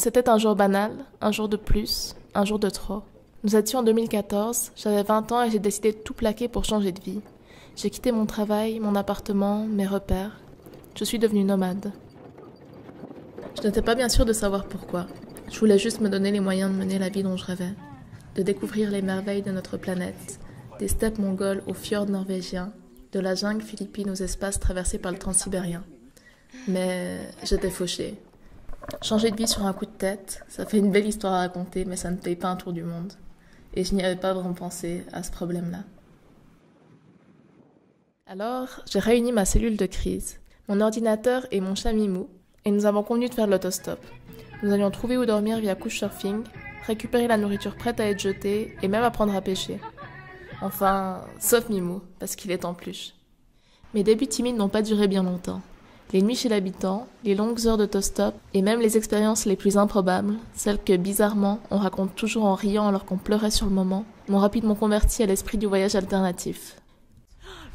C'était un jour banal, un jour de plus, un jour de trop. Nous étions en 2014, j'avais 20 ans et j'ai décidé de tout plaquer pour changer de vie. J'ai quitté mon travail, mon appartement, mes repères. Je suis devenue nomade. Je n'étais pas bien sûre de savoir pourquoi. Je voulais juste me donner les moyens de mener la vie dont je rêvais, de découvrir les merveilles de notre planète, des steppes mongoles aux fjords norvégiens, de la jungle philippine aux espaces traversés par le transsibérien. Mais j'étais fauchée. Changer de vie sur un coup de tête, ça fait une belle histoire à raconter, mais ça ne paye pas un tour du monde. Et je n'y avais pas vraiment pensé à ce problème-là. Alors, j'ai réuni ma cellule de crise, mon ordinateur et mon chat Mimou, et nous avons convenu de faire l'autostop. Nous allions trouver où dormir via couchsurfing, récupérer la nourriture prête à être jetée et même apprendre à pêcher. Enfin, sauf Mimou, parce qu'il est en peluche. Mes débuts timides n'ont pas duré bien longtemps. Les nuits chez l'habitant, les longues heures d'autostop et même les expériences les plus improbables, celles que bizarrement on raconte toujours en riant alors qu'on pleurait sur le moment, m'ont rapidement converti à l'esprit du voyage alternatif.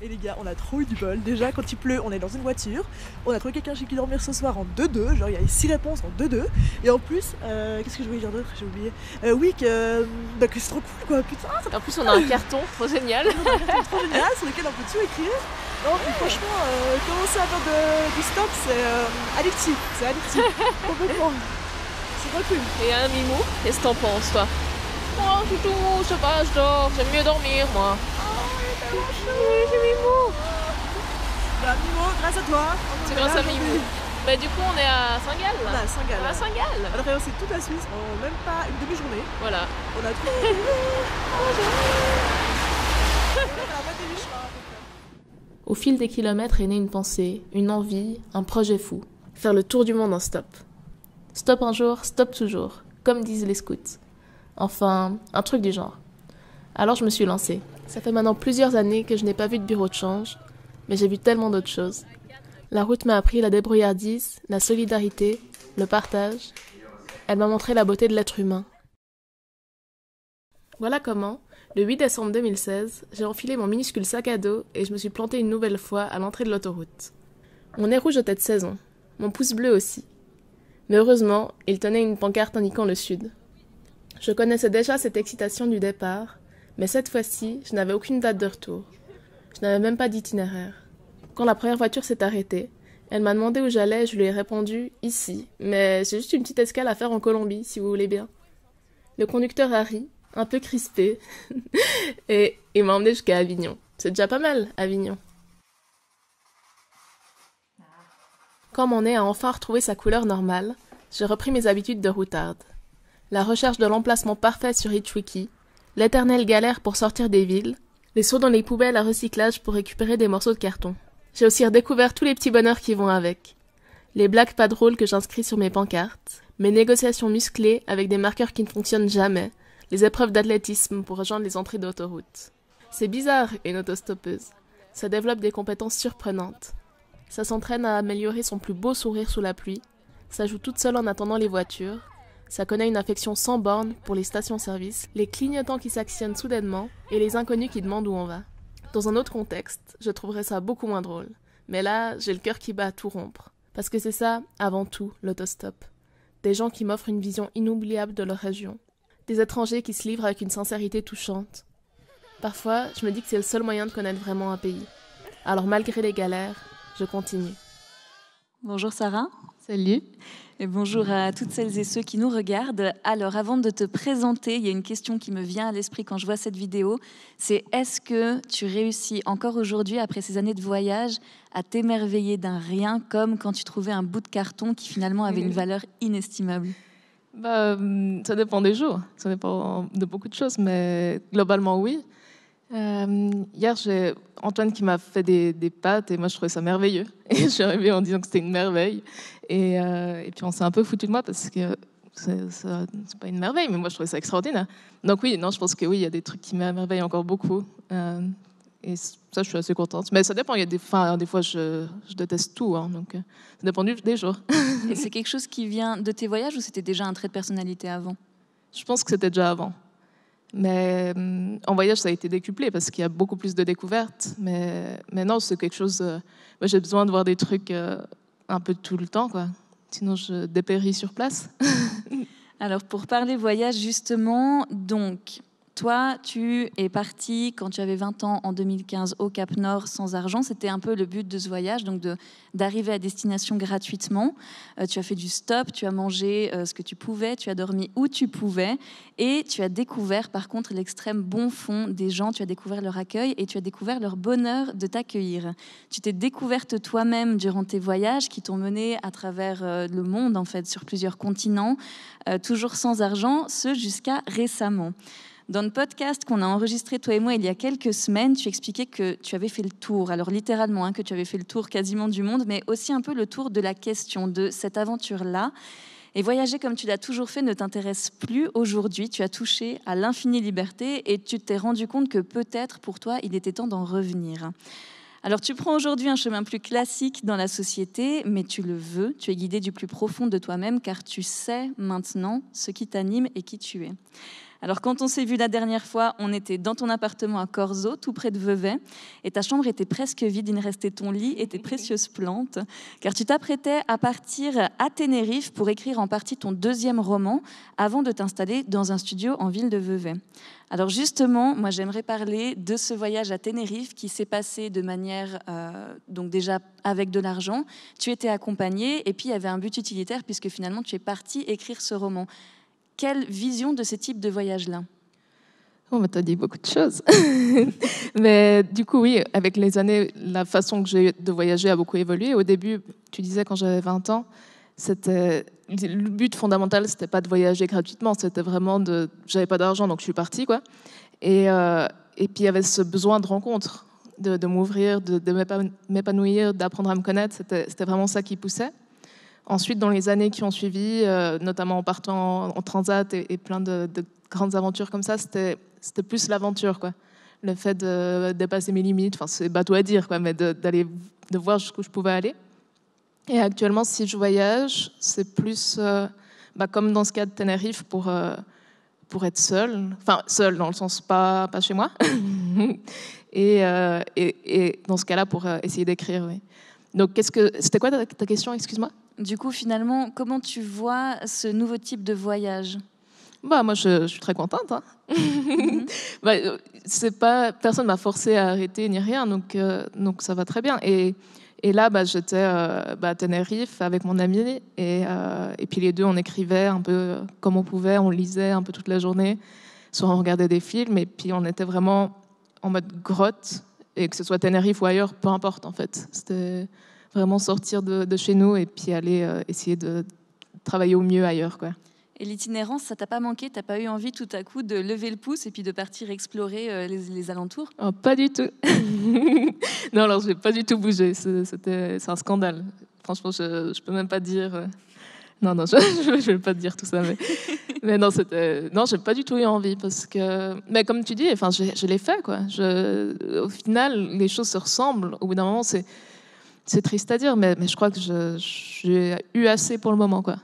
Et les gars, on a trop eu du bol. Déjà, quand il pleut, on est dans une voiture. On a trouvé quelqu'un chez qui dormir ce soir en 2-2. Genre, il y a les 6 réponses en 2-2. Et en plus, qu'est-ce que je voulais dire d'autre? J'ai oublié. Oui, que c'est trop cool, quoi. Putain, En plus, on a un carton trop génial. trop génial, sur lequel on peut tout écrire. Non, puis franchement, commencer à faire du stop, c'est addictif. C'est addictif. Complètement. C'est trop cool. Et un Mimou, qu'est-ce que t'en penses, toi? Moi, du tout, je sais pas, je dors, j'aime mieux dormir, moi. Oui, c'est Mimou. Bah, Mimo, grâce à toi. C'est grâce à Mimou. Bah, du coup, on est à Saint-Gall, là. On est à Saint-Gall. On est à Saint-Gall. On a traversé toute la Suisse en même pas une demi-journée. Voilà. On a trouvé. Au fil des kilomètres est née une pensée, une envie, un projet fou. Faire le tour du monde en stop. Stop un jour, stop toujours, comme disent les scouts. Enfin, un truc du genre. Alors je me suis lancée. Ça fait maintenant plusieurs années que je n'ai pas vu de bureau de change, mais j'ai vu tellement d'autres choses. La route m'a appris la débrouillardise, la solidarité, le partage. Elle m'a montré la beauté de l'être humain. Voilà comment, le 8 décembre 2016, j'ai enfilé mon minuscule sac à dos et je me suis plantée une nouvelle fois à l'entrée de l'autoroute. Mon nez rouge était de saison, mon pouce bleu aussi. Mais heureusement, il tenait une pancarte indiquant le sud. Je connaissais déjà cette excitation du départ, mais cette fois-ci, je n'avais aucune date de retour. Je n'avais même pas d'itinéraire. Quand la première voiture s'est arrêtée, elle m'a demandé où j'allais et je lui ai répondu « ici, mais j'ai juste une petite escale à faire en Colombie, si vous voulez bien ». Le conducteur a ri, un peu crispé, et il m'a emmené jusqu'à Avignon. C'est déjà pas mal, Avignon. Quand mon nez a enfin retrouvé sa couleur normale, j'ai repris mes habitudes de routarde. La recherche de l'emplacement parfait sur Hitchwiki, l'éternelle galère pour sortir des villes, les sauts dans les poubelles à recyclage pour récupérer des morceaux de carton. J'ai aussi redécouvert tous les petits bonheurs qui vont avec. Les blagues pas drôles que j'inscris sur mes pancartes, mes négociations musclées avec des marqueurs qui ne fonctionnent jamais, les épreuves d'athlétisme pour rejoindre les entrées d'autoroute. C'est bizarre, une autostoppeuse. Ça développe des compétences surprenantes. Ça s'entraîne à améliorer son plus beau sourire sous la pluie. Ça joue toute seule en attendant les voitures. Ça connaît une affection sans borne pour les stations-service, les clignotants qui s'actionnent soudainement et les inconnus qui demandent où on va. Dans un autre contexte, je trouverais ça beaucoup moins drôle. Mais là, j'ai le cœur qui bat à tout rompre. Parce que c'est ça, avant tout, l'autostop. Des gens qui m'offrent une vision inoubliable de leur région. Des étrangers qui se livrent avec une sincérité touchante. Parfois, je me dis que c'est le seul moyen de connaître vraiment un pays. Alors malgré les galères, je continue. Bonjour Sarah. Salut. Et bonjour à toutes celles et ceux qui nous regardent. Alors avant de te présenter, il y a une question qui me vient à l'esprit quand je vois cette vidéo. C'est est-ce que tu réussis encore aujourd'hui, après ces années de voyage, à t'émerveiller d'un rien comme quand tu trouvais un bout de carton qui finalement avait une valeur inestimable? Ça dépend des jours, ça dépend de beaucoup de choses, mais globalement oui. Hier, j'ai Antoine qui m'a fait des pâtes et moi je trouvais ça merveilleux. Et je suis arrivée en disant que c'était une merveille. Et puis on s'est un peu foutu de moi parce que c'est pas une merveille, mais moi je trouvais ça extraordinaire. Donc oui, non, je pense que oui, il y a des trucs qui m'émerveillent encore beaucoup. Et ça, je suis assez contente. Mais ça dépend, il y a des fois je déteste tout, hein, donc ça dépend des jours. Et c'est quelque chose qui vient de tes voyages ou c'était déjà un trait de personnalité avant? Je pense que c'était déjà avant. Mais en voyage, ça a été décuplé parce qu'il y a beaucoup plus de découvertes. Mais non, c'est quelque chose... moi, j'ai besoin de voir des trucs un peu tout le temps, quoi. sinon je dépéris sur place. Alors, pour parler voyage, justement, donc, toi, tu es parti quand tu avais 20 ans en 2015 au Cap Nord sans argent. C'était un peu le but de ce voyage, donc d'arriver à destination gratuitement. Tu as fait du stop, tu as mangé ce que tu pouvais, tu as dormi où tu pouvais et tu as découvert par contre l'extrême bon fond des gens, tu as découvert leur accueil et tu as découvert leur bonheur de t'accueillir. Tu t'es découverte toi-même durant tes voyages qui t'ont mené à travers le monde, en fait, sur plusieurs continents, toujours sans argent, ce jusqu'à récemment. Dans le podcast qu'on a enregistré, toi et moi, il y a quelques semaines, tu expliquais que tu avais fait le tour, alors littéralement, que tu avais fait le tour quasiment du monde, mais aussi un peu le tour de la question de cette aventure-là. Et voyager comme tu l'as toujours fait ne t'intéresse plus aujourd'hui. Tu as touché à l'infinie liberté et tu t'es rendu compte que peut-être pour toi, il était temps d'en revenir. Alors tu prends aujourd'hui un chemin plus classique dans la société, mais tu le veux, tu es guidé du plus profond de toi-même car tu sais maintenant ce qui t'anime et qui tu es. Alors, quand on s'est vu la dernière fois, on était dans ton appartement à Corzo, tout près de Vevey, et ta chambre était presque vide, il ne restait ton lit et tes précieuses plantes, car tu t'apprêtais à partir à Tenerife pour écrire en partie ton deuxième roman, avant de t'installer dans un studio en ville de Vevey. Alors justement, moi j'aimerais parler de ce voyage à Tenerife qui s'est passé de manière, donc déjà avec de l'argent, tu étais accompagné, et puis il y avait un but utilitaire, puisque finalement tu es parti écrire ce roman. Quelle vision de ce type de voyage-là ? Oh, tu as dit beaucoup de choses. Mais du coup, oui, avec les années, la façon que j'ai de voyager a beaucoup évolué. Au début, tu disais quand j'avais 20 ans, le but fondamental, c'était pas de voyager gratuitement, c'était vraiment j'avais pas d'argent, donc je suis partie, quoi. Et puis il y avait ce besoin de rencontre, de m'ouvrir, de m'épanouir, d'apprendre à me connaître. C'était vraiment ça qui poussait. Ensuite, dans les années qui ont suivi, notamment en partant en transat et plein de grandes aventures comme ça, c'était plus l'aventure, quoi. Le fait de dépasser mes limites, enfin c'est bateau à dire, quoi, mais de voir jusqu'où je pouvais aller. Et actuellement, si je voyage, c'est plus comme dans ce cas de Tenerife pour être seule, enfin seule dans le sens pas chez moi, et dans ce cas-là pour essayer d'écrire. Oui. Donc c'était quoi ta question, excuse-moi? Du coup, finalement, comment tu vois ce nouveau type de voyage ? Moi, je suis très contente. Hein. Personne m'a forcée à arrêter ni rien, donc ça va très bien. Et là, j'étais à Tenerife avec mon ami, et puis les deux, on écrivait un peu comme on pouvait, on lisait un peu toute la journée, soit on regardait des films, et puis on était vraiment en mode grotte, et que ce soit Tenerife ou ailleurs, peu importe en fait. C'était vraiment sortir de chez nous et puis aller essayer de travailler au mieux ailleurs, quoi. Et l'itinérance, ça t'a pas manqué ? T'as pas eu envie tout à coup de lever le pouce et puis de partir explorer les alentours ? Oh, pas du tout. Non, alors je n'ai pas du tout bougé. C'est un scandale. Franchement, je peux même pas dire. Non, je vais pas te dire tout ça. Mais non, j'ai pas du tout eu envie parce que. Mais comme tu dis, enfin, je l'ai fait, quoi. Au final, les choses se ressemblent. Au bout d'un moment, c'est triste à dire, mais je crois que j'ai eu assez pour le moment, quoi.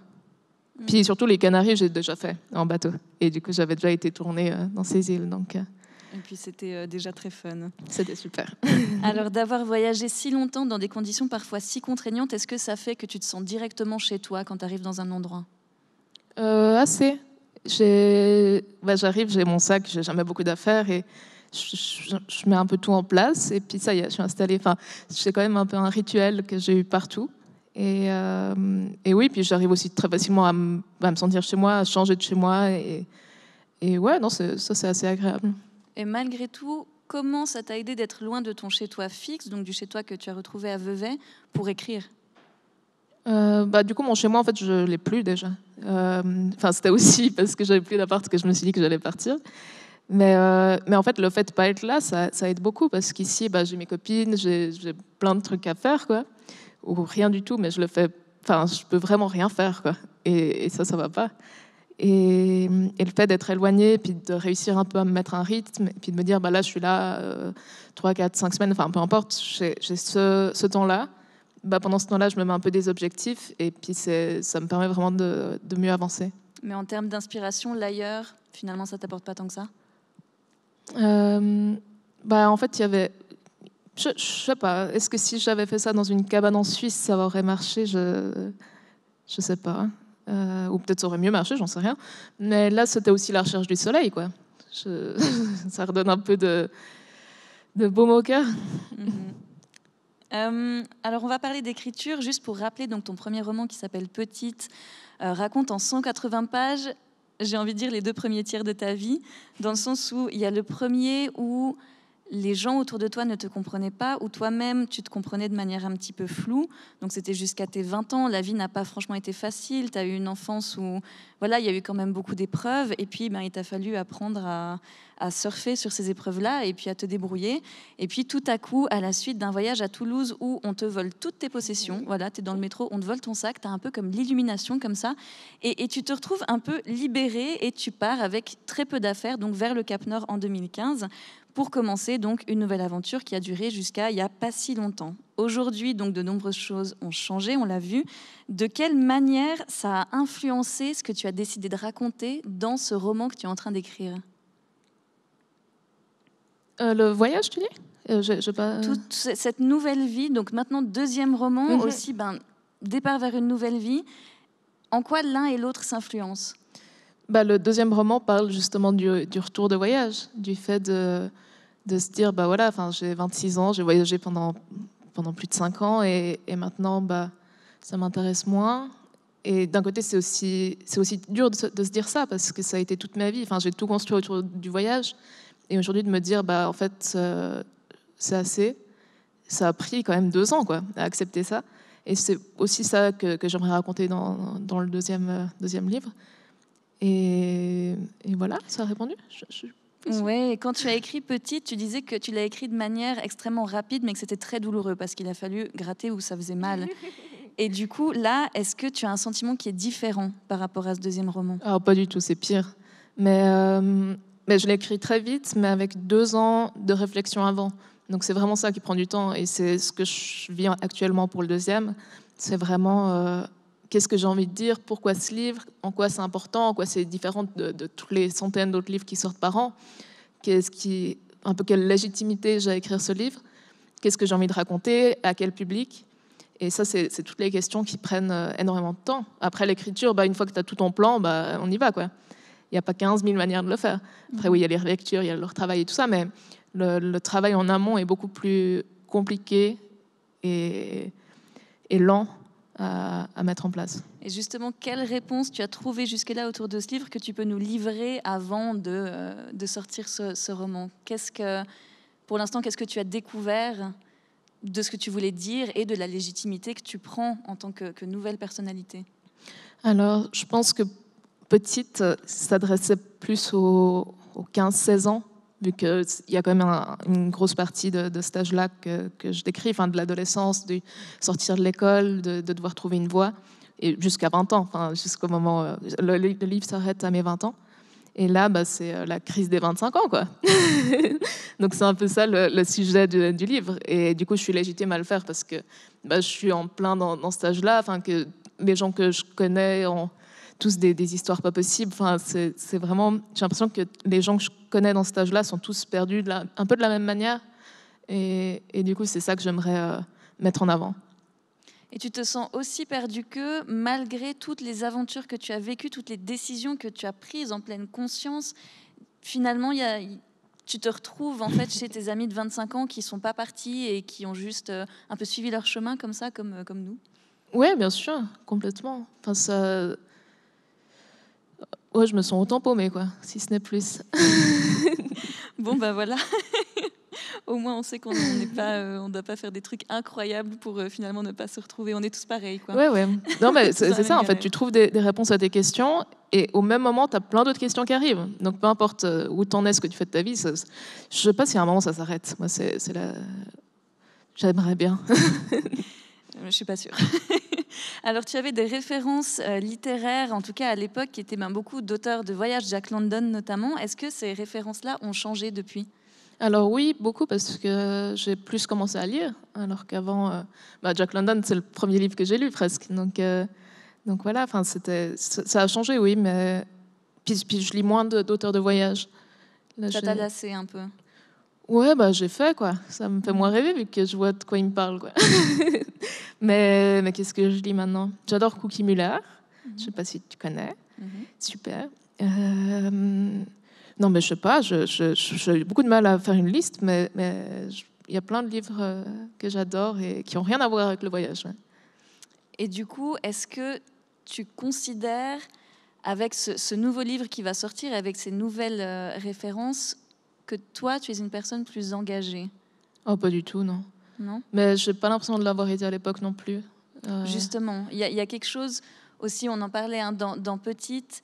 Puis surtout, les Canaries, j'ai déjà fait en bateau. Et du coup, j'avais déjà été tournée dans ces îles. Donc, et puis, c'était déjà très fun. C'était super. Alors, d'avoir voyagé si longtemps dans des conditions parfois si contraignantes, est-ce que ça fait que tu te sens directement chez toi quand tu arrives dans un endroit ? Assez. J'arrive, j'ai mon sac, j'ai jamais beaucoup d'affaires et je mets un peu tout en place. Et puis, ça y est, je suis installée. Enfin, c'est quand même un peu un rituel que j'ai eu partout. Et oui, puis j'arrive aussi très facilement à me sentir chez moi, à changer de chez moi. Et ouais, non, ça, c'est assez agréable. Et malgré tout, comment ça t'a aidé d'être loin de ton chez-toi fixe, donc du chez-toi que tu as retrouvé à Vevey, pour écrire ? Du coup, mon chez-moi, en fait, je ne l'ai plus déjà. C'était aussi parce que j'avais plus d'appart que je me suis dit que j'allais partir. Mais en fait, le fait de ne pas être là, ça aide beaucoup parce qu'ici, j'ai mes copines, j'ai plein de trucs à faire, quoi. Ou rien du tout, mais je peux vraiment rien faire, quoi. Et ça va pas. Et le fait d'être éloignée, puis de réussir un peu à me mettre un rythme, et puis de me dire, là, je suis là 3, 4, 5 semaines, enfin, peu importe, j'ai ce temps-là. Pendant ce temps-là, je me mets un peu des objectifs, et puis ça me permet vraiment de mieux avancer. Mais en termes d'inspiration, l'ailleurs, finalement, ça t'apporte pas tant que ça ? En fait, il y avait... Je sais pas, est-ce que si j'avais fait ça dans une cabane en Suisse, ça aurait marché ? Je je sais pas. Ou peut-être ça aurait mieux marché, j'en sais rien. Mais là, c'était aussi la recherche du soleil, quoi. Ça redonne un peu de baume au cœur. Alors, on va parler d'écriture, juste pour rappeler donc, ton premier roman qui s'appelle Petite, raconte en 180 pages, j'ai envie de dire, les 2 premiers tiers de ta vie, dans le sens où il y a le premier où les gens autour de toi ne te comprenaient pas, ou toi-même, tu te comprenais de manière un petit peu floue. Donc, c'était jusqu'à tes 20 ans. La vie n'a pas franchement été facile. Tu as eu une enfance où voilà, il y a eu quand même beaucoup d'épreuves. Et puis, il t'a fallu apprendre à surfer sur ces épreuves-là et puis à te débrouiller. Et puis, tout à coup, à la suite d'un voyage à Toulouse où on te vole toutes tes possessions, voilà, tu es dans le métro, on te vole ton sac, tu as un peu comme l'illumination, comme ça. Et tu te retrouves un peu libéré et tu pars avec très peu d'affaires, donc vers le Cap Nord en 2015. Pour commencer donc une nouvelle aventure qui a duré jusqu'à il n'y a pas si longtemps. Aujourd'hui, donc, de nombreuses choses ont changé, on l'a vu. De quelle manière ça a influencé ce que tu as décidé de raconter dans ce roman que tu es en train d'écrire ? Le voyage, tu dis Toute cette nouvelle vie, donc maintenant 2e roman, aussi départ vers une nouvelle vie. En quoi l'un et l'autre s'influencent ? Le 2e roman parle justement du retour de voyage, du fait de se dire, voilà, j'ai 26 ans, j'ai voyagé pendant plus de 5 ans et maintenant, ça m'intéresse moins. Et d'un côté, c'est aussi dur de se dire ça parce que ça a été toute ma vie. J'ai tout construit autour du voyage. Et aujourd'hui, de me dire, en fait, c'est assez. Ça a pris quand même 2 ans, quoi, à accepter ça. Et c'est aussi ça que j'aimerais raconter dans le deuxième livre. Et voilà, ça a répondu. Ouais, et quand tu as écrit Petite, tu disais que tu l'as écrit de manière extrêmement rapide, mais que c'était très douloureux parce qu'il a fallu gratter où ça faisait mal. Et du coup, là, est-ce que tu as un sentiment qui est différent par rapport à ce 2e roman ? Alors, pas du tout, c'est pire. Mais je l'ai écrit très vite, mais avec 2 ans de réflexion avant. Donc c'est vraiment ça qui prend du temps. Et c'est ce que je vis actuellement pour le 2e. C'est vraiment qu'est-ce que j'ai envie de dire, pourquoi ce livre, en quoi c'est important, en quoi c'est différent de toutes les centaines d'autres livres qui sortent par an. Un peu quelle légitimité j'ai à écrire ce livre, qu'est-ce que j'ai envie de raconter, à quel public. Et ça, c'est toutes les questions qui prennent énormément de temps. Après l'écriture, une fois que tu as tout ton plan, on y va, quoi. Il n'y a pas 15 000 manières de le faire. Après, oui, il y a les relectures, il y a le retravail et tout ça, mais le travail en amont est beaucoup plus compliqué et lent à mettre en place. Et justement, quelle réponse tu as trouvée jusque-là autour de ce livre que tu peux nous livrer avant de sortir ce roman ? Pour l'instant, qu'est-ce que tu as découvert de ce que tu voulais dire et de la légitimité que tu prends en tant que nouvelle personnalité ? Alors, je pense que Petite s'adressait plus aux 15-16 ans, vu qu'il y a quand même une grosse partie de cet âge-là que je décris, de l'adolescence, de sortir de l'école, de devoir trouver une voie, et jusqu'à 20 ans, jusqu'au moment... le livre s'arrête à mes 20 ans. Et là, c'est la crise des 25 ans, quoi. Donc c'est un peu ça le sujet du livre. Et du coup, je suis légitime à le faire parce que je suis en plein dans cet âge-là, que les gens que je connais ont tous des histoires pas possibles. C'est vraiment... J'ai l'impression que les gens que je connais dans cet âge-là sont tous perdus un peu de la même manière. Et du coup, c'est ça que j'aimerais mettre en avant. Et tu te sens aussi perdu que, malgré toutes les aventures que tu as vécues, toutes les décisions que tu as prises en pleine conscience, finalement, tu te retrouves en fait chez tes amis de 25 ans qui ne sont pas partis et qui ont juste un peu suivi leur chemin comme ça, comme nous. Oui, bien sûr, complètement. Ouais, je me sens autant paumée, quoi, si ce n'est plus. Bon, voilà. Au moins, on sait qu'on ne doit pas faire des trucs incroyables pour finalement ne pas se retrouver. On est tous pareils, quoi. Ouais. Non, mais c'est ça, en fait. Tu trouves des réponses à tes questions et au même moment, tu as plein d'autres questions qui arrivent. Donc, peu importe où t'en es, ce que tu fais de ta vie, je sais pas si à un moment ça s'arrête. Moi, j'aimerais bien. Je suis pas sûre. Alors, tu avais des références littéraires, en tout cas à l'époque, qui étaient beaucoup d'auteurs de voyages, Jack London notamment. Est-ce que ces références-là ont changé depuis ? Alors oui, beaucoup, parce que j'ai plus commencé à lire, alors qu'avant, Jack London, c'est le premier livre que j'ai lu presque. Donc voilà, ça a changé, oui, mais puis je lis moins d'auteurs de voyage. Ça t'a lassé un peu ? Ouais, bah j'ai fait quoi. Ça me fait moins rêver vu que je vois de quoi il me parle quoi. mais qu'est-ce que je lis maintenant? J'adore Cookie Muller. Je sais pas si tu connais. Super. Non, mais je sais pas. J'ai beaucoup de mal à faire une liste, mais il y a plein de livres que j'adore et qui ont rien à voir avec le voyage. Ouais. Et du coup, est-ce que tu considères, avec ce nouveau livre qui va sortir, avec ces nouvelles références, que toi, tu es une personne plus engagée? Oh, pas du tout, non. Non? Mais j'ai pas l'impression de l'avoir été à l'époque non plus. Justement, il y a quelque chose aussi, on en parlait dans Petite.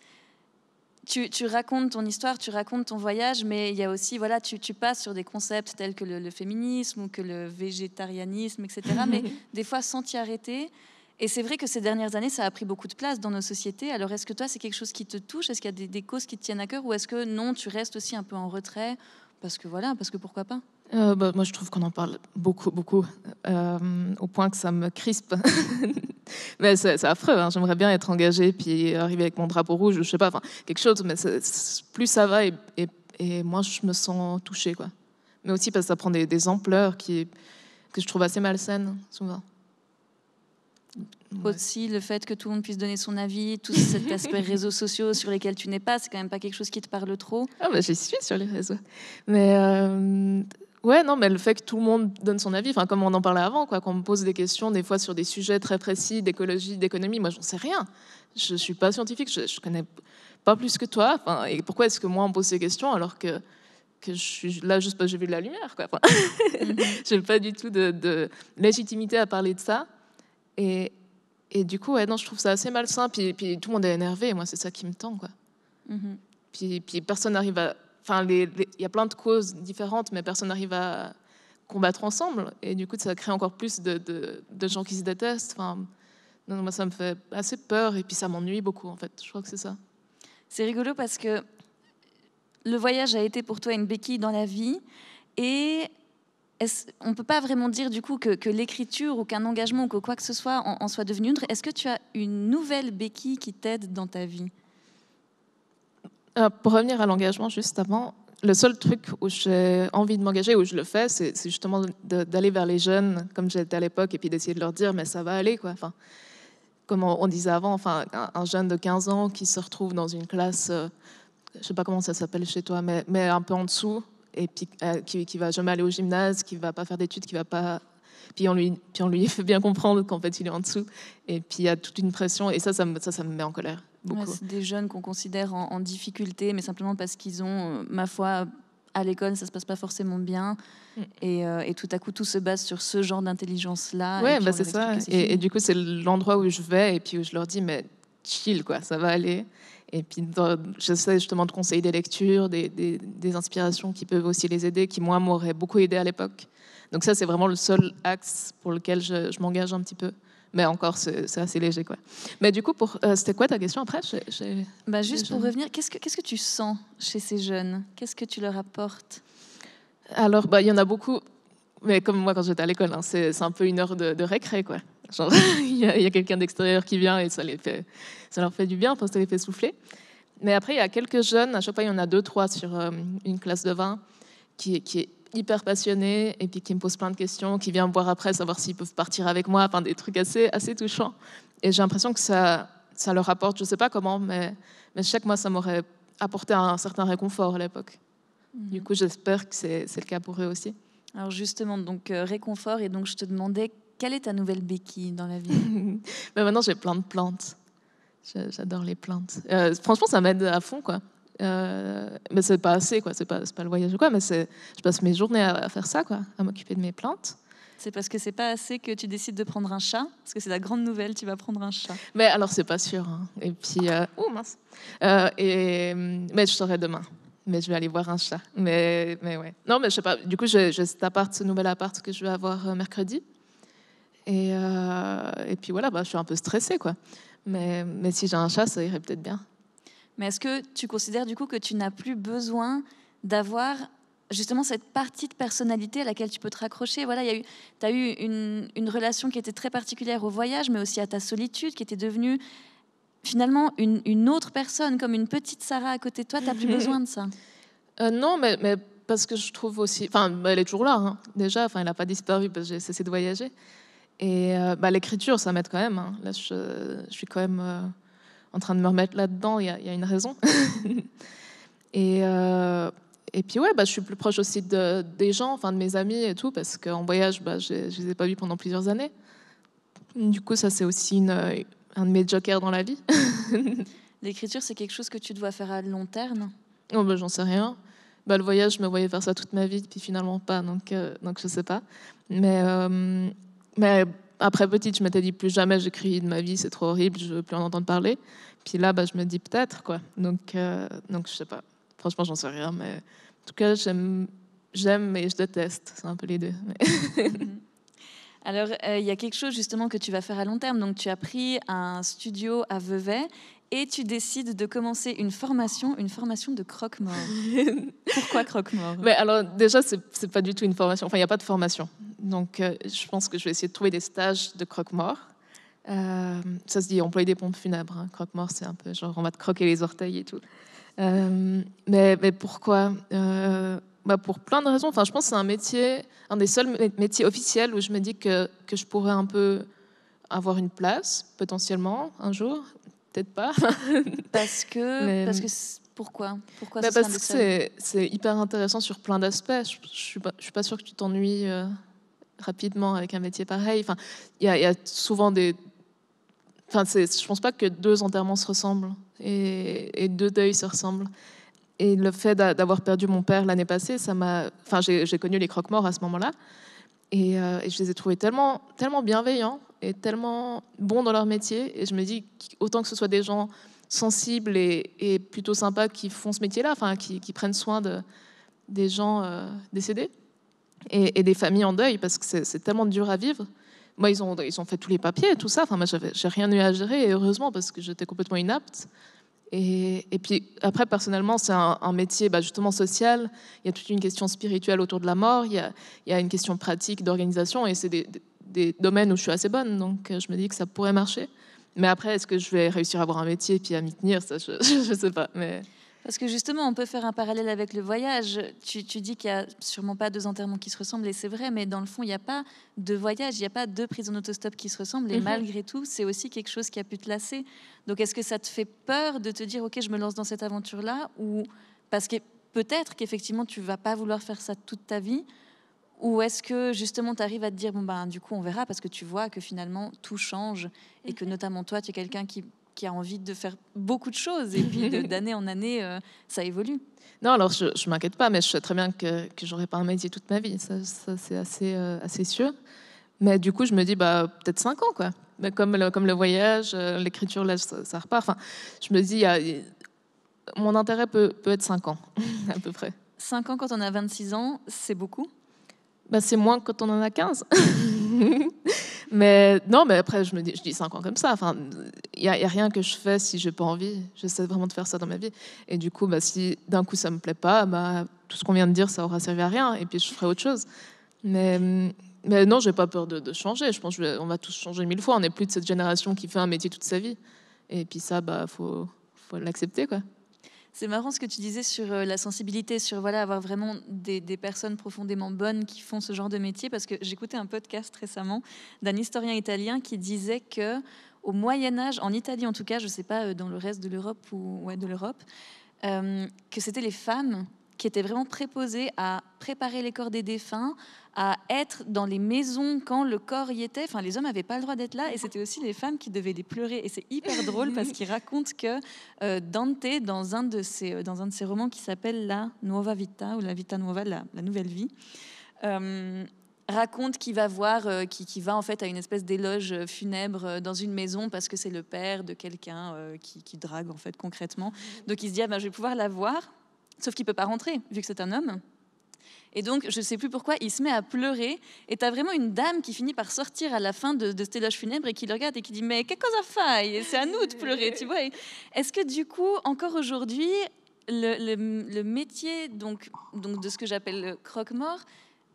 Tu racontes ton histoire, tu racontes ton voyage, mais il y a aussi, voilà, tu passes sur des concepts tels que le féminisme ou que le végétarianisme, etc. Mais des fois sans t'y arrêter. Et c'est vrai que ces dernières années, ça a pris beaucoup de place dans nos sociétés. Alors, est-ce que toi, c'est quelque chose qui te touche? Est-ce qu'il y a des causes qui te tiennent à cœur? Ou est-ce que non, tu restes aussi un peu en retrait? Parce que pourquoi pas? Moi, je trouve qu'on en parle beaucoup, au point que ça me crispe. Mais c'est affreux. Hein. J'aimerais bien être engagée puis arriver avec mon drapeau rouge, je sais pas, enfin quelque chose. Mais plus ça va et moins je me sens touchée, quoi. Mais aussi parce que ça prend des ampleurs que je trouve assez malsaines souvent. Aussi, le fait que tout le monde puisse donner son avis, tout cet aspect réseaux sociaux sur lesquels tu n'es pas, c'est quand même pas quelque chose qui te parle trop. Ah bah j'y suis sur les réseaux. Mais ouais, non, mais le fait que tout le monde donne son avis, enfin comme on en parlait avant, quoi, qu'on me pose des questions des fois sur des sujets très précis d'écologie, d'économie, moi j'en sais rien. Je suis pas scientifique, je connais pas plus que toi. Enfin, et pourquoi est-ce que moi on me pose ces questions alors que je suis là juste parce que j'ai vu de la lumière, quoi. Enfin, j'ai pas du tout de légitimité à parler de ça. Et du coup, ouais, non, je trouve ça assez malsain. Puis tout le monde est énervé. Et moi, c'est ça qui me tend, quoi. Puis personne n'arrive à... Enfin, il y a plein de causes différentes, mais personne n'arrive à combattre ensemble. Et du coup, ça crée encore plus de gens qui se détestent. Enfin, non, moi, ça me fait assez peur. Et puis, ça m'ennuie beaucoup, en fait. Je crois que c'est ça. C'est rigolo parce que le voyage a été pour toi une béquille dans la vie. Et on ne peut pas vraiment dire du coup que l'écriture ou qu'un engagement ou que quoi que ce soit en soit devenu une. Est-ce que tu as une nouvelle béquille qui t'aide dans ta vie? Pour revenir à l'engagement, juste avant, le seul truc où j'ai envie de m'engager, où je le fais, c'est justement d'aller vers les jeunes, comme j'étais à l'époque, et puis d'essayer de leur dire, mais ça va aller, quoi. Enfin, comme on disait avant, enfin, un jeune de 15 ans qui se retrouve dans une classe, je ne sais pas comment ça s'appelle chez toi, mais un peu en dessous, et puis qui va jamais aller au gymnase, qui va pas faire d'études, qui va pas... Puis on lui fait bien comprendre qu'en fait, il est en dessous. Et puis il y a toute une pression, et ça me met en colère. Ouais, c'est des jeunes qu'on considère en difficulté, mais simplement parce qu'ils ont, ma foi, à l'école, ça se passe pas forcément bien. Et tout à coup, tout se base sur ce genre d'intelligence-là. Ouais, bah c'est ça. Et du coup, c'est l'endroit où je vais et puis où je leur dis, mais chill, quoi, ça va aller. Et puis, j'essaie justement de conseiller des lectures, des inspirations qui peuvent aussi les aider, qui, moi, m'auraient beaucoup aidé à l'époque. Donc ça, c'est vraiment le seul axe pour lequel je m'engage un petit peu. Mais encore, c'est assez léger, quoi. Mais du coup, c'était quoi ta question après? Juste pour revenir, qu'est-ce que tu sens chez ces jeunes? Qu'est-ce que tu leur apportes? Alors, il y en a beaucoup, mais comme moi quand j'étais à l'école, hein, c'est un peu une heure de récré, quoi. Genre, il y a quelqu'un d'extérieur qui vient et ça leur fait du bien parce que ça les fait souffler. Mais après, il y a quelques jeunes, à chaque fois, il y en a 2-3 sur une classe de 20 qui est hyper passionné et puis qui me pose plein de questions, qui vient me voir après, savoir s'ils peuvent partir avec moi, enfin des trucs assez touchants. Et j'ai l'impression que ça leur apporte, je sais pas comment, mais je sais que moi, ça m'aurait apporté un certain réconfort à l'époque. Du coup, j'espère que c'est le cas pour eux aussi. Alors justement, donc réconfort, et donc je te demandais, quelle est ta nouvelle béquille dans la vie? Mais maintenant, j'ai plein de plantes. J'adore les plantes. Franchement, ça m'aide à fond, quoi. Mais c'est pas assez, quoi. C'est pas le voyage ou quoi, mais je passe mes journées à faire ça, quoi, à m'occuper de mes plantes. C'est parce que c'est pas assez que tu décides de prendre un chat? Parce que c'est la grande nouvelle, tu vas prendre un chat. Mais alors, c'est pas sûr. Hein. Et puis, oh mince. Mais je saurai demain. Mais je vais aller voir un chat. Mais ouais. Non, mais je sais pas. Du coup, j'ai ce nouvel appart que je vais avoir mercredi. Et puis voilà, je suis un peu stressée, quoi. Mais si j'ai un chat, ça irait peut-être bien. Mais est-ce que tu considères du coup que tu n'as plus besoin d'avoir justement cette partie de personnalité à laquelle tu peux te raccrocher? Voilà, tu as eu une relation qui était très particulière au voyage, mais aussi à ta solitude, qui était devenue finalement une autre personne, comme une petite Sarah à côté de toi. Tu n'as plus besoin de ça? Non, mais parce que je trouve aussi... Enfin, elle est toujours là, hein, déjà. Enfin, elle n'a pas disparu parce que j'ai cessé de voyager. Et l'écriture, ça m'aide quand même. Hein. Là, je suis quand même en train de me remettre là-dedans. Il y a une raison. Et puis, ouais, je suis plus proche aussi des gens, enfin, de mes amis et tout, parce qu'en voyage, je ne les ai pas vus pendant plusieurs années. Du coup, ça, c'est aussi un de mes jokers dans la vie. L'écriture, c'est quelque chose que tu dois faire à long terme? Oh, j'en sais rien. Le voyage, je me voyais faire ça toute ma vie, puis finalement pas, donc je sais pas. Mais après petite, je m'étais dit plus jamais j'écris de ma vie, c'est trop horrible, je veux plus en entendre parler. Puis là, je me dis peut-être, quoi. Donc je sais pas. Franchement, j'en sais rien, mais en tout cas, j'aime et je déteste. C'est un peu les deux. Mais... Alors, il y a quelque chose justement que tu vas faire à long terme. Donc, tu as pris un studio à Vevey et tu décides de commencer une formation de croque-mort. Pourquoi croque-mort? Mais alors, déjà, c'est pas du tout une formation. Enfin, il n'y a pas de formation. Donc, je pense que je vais essayer de trouver des stages de croque-mort. Ça se dit employer des pompes funèbres. Hein. Croque-mort, c'est un peu genre on va te croquer les orteils et tout. Mais pourquoi pour plein de raisons. Enfin, je pense que c'est un métier, un des seuls métiers officiels où je me dis que je pourrais un peu avoir une place, potentiellement, un jour. Peut-être pas. Pourquoi parce que c'est hyper intéressant sur plein d'aspects. Je suis pas sûre que tu t'ennuies rapidement avec un métier pareil. Enfin, il y a souvent des... Enfin, je pense pas que 2 enterrements se ressemblent et 2 deuils se ressemblent. Et le fait d'avoir perdu mon père l'année passée, ça m'a... Enfin, j'ai connu les croque-morts à ce moment-là. Et je les ai trouvés tellement, tellement bienveillants et tellement bons dans leur métier. Et je me dis, autant que ce soit des gens sensibles et plutôt sympas qui font ce métier-là, enfin, qui prennent soin des gens décédés et des familles en deuil, parce que c'est tellement dur à vivre. Moi, ils ont fait tous les papiers et tout ça. Enfin, moi, j'ai rien eu à gérer, et heureusement, parce que j'étais complètement inapte. Et puis après, personnellement, c'est un métier justement social. Il y a toute une question spirituelle autour de la mort. Il y a une question pratique d'organisation. Et c'est des domaines où je suis assez bonne. Donc je me dis que ça pourrait marcher. Mais après, est-ce que je vais réussir à avoir un métier et puis à m'y tenir? Ça, je ne sais pas. Mais... Parce que justement, on peut faire un parallèle avec le voyage. Tu dis qu'il n'y a sûrement pas 2 enterrements qui se ressemblent, et c'est vrai, mais dans le fond, il n'y a pas de voyage, il n'y a pas 2 prises en autostop qui se ressemblent, et malgré tout, c'est aussi quelque chose qui a pu te lasser. Donc, est-ce que ça te fait peur de te dire, OK, je me lance dans cette aventure-là, ou parce que peut-être qu'effectivement, tu ne vas pas vouloir faire ça toute ta vie, ou est-ce que justement, tu arrives à te dire, du coup, on verra, parce que tu vois que finalement, tout change, et que notamment toi, tu es quelqu'un qui a envie de faire beaucoup de choses, et puis d'année en année, ça évolue. Non, alors je ne m'inquiète pas, mais je sais très bien que je n'aurai pas un métier toute ma vie, ça c'est assez sûr. Mais du coup, je me dis, peut-être 5 ans, quoi. Mais comme le voyage, l'écriture, là, ça repart. Enfin, je me dis, mon intérêt peut être 5 ans, à peu près. 5 ans quand on a 26 ans, c'est beaucoup? C'est moins quand on en a 15. Mais non, mais après, je dis 5 ans comme ça. Enfin, il y a rien que je fais si j'ai pas envie. J'essaie vraiment de faire ça dans ma vie. Et du coup, si d'un coup ça me plaît pas, tout ce qu'on vient de dire, ça aura servi à rien. Et puis je ferai autre chose. Mais non, j'ai pas peur de changer. Je pense qu'on va tous changer 1000 fois. On n'est plus de cette génération qui fait un métier toute sa vie. Et puis ça, faut l'accepter, quoi. C'est marrant ce que tu disais sur la sensibilité, sur avoir vraiment des personnes profondément bonnes qui font ce genre de métier, parce que j'écoutais un podcast récemment d'un historien italien qui disait que au Moyen-Âge, en Italie en tout cas, je ne sais pas dans le reste de l'Europe que c'était les femmes qui étaient vraiment préposées à préparer les corps des défunts, à être dans les maisons quand le corps y était. Enfin, les hommes n'avaient pas le droit d'être là, et c'était aussi les femmes qui devaient les pleurer. Et c'est hyper drôle parce qu'il raconte que Dante, dans un de ses romans qui s'appelle La Nuova Vita, ou La Vita Nuova, la nouvelle vie, raconte qu'il va voir, qui va en fait à une espèce d'éloge funèbre dans une maison parce que c'est le père de quelqu'un qui drague en fait concrètement. Donc il se dit, je vais pouvoir la voir, sauf qu'il peut pas rentrer vu que c'est un homme. Et donc, je ne sais plus pourquoi, il se met à pleurer. Et tu as vraiment une dame qui finit par sortir à la fin de cet éloge funèbre et qui le regarde et qui dit « Mais qu'est-ce que ça fait ? C'est à nous de pleurer, tu vois ?» Est-ce que du coup, encore aujourd'hui, le métier donc de ce que j'appelle le croque-mort,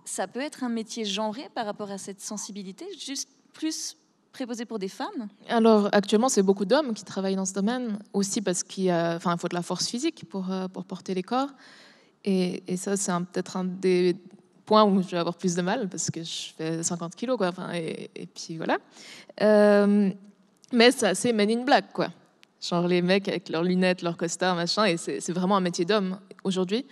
ça peut être un métier genré par rapport à cette sensibilité, juste plus préposé pour des femmes? Alors, actuellement, c'est beaucoup d'hommes qui travaillent dans ce domaine, aussi parce qu'il faut de la force physique pour porter les corps. Et ça, c'est peut-être un des points où je vais avoir plus de mal, parce que je fais 50 kilos, quoi. Enfin, et puis voilà. Mais c'est assez Men in Black, quoi. Genre les mecs avec leurs lunettes, leurs costards, machin, et c'est vraiment un métier d'homme aujourd'hui.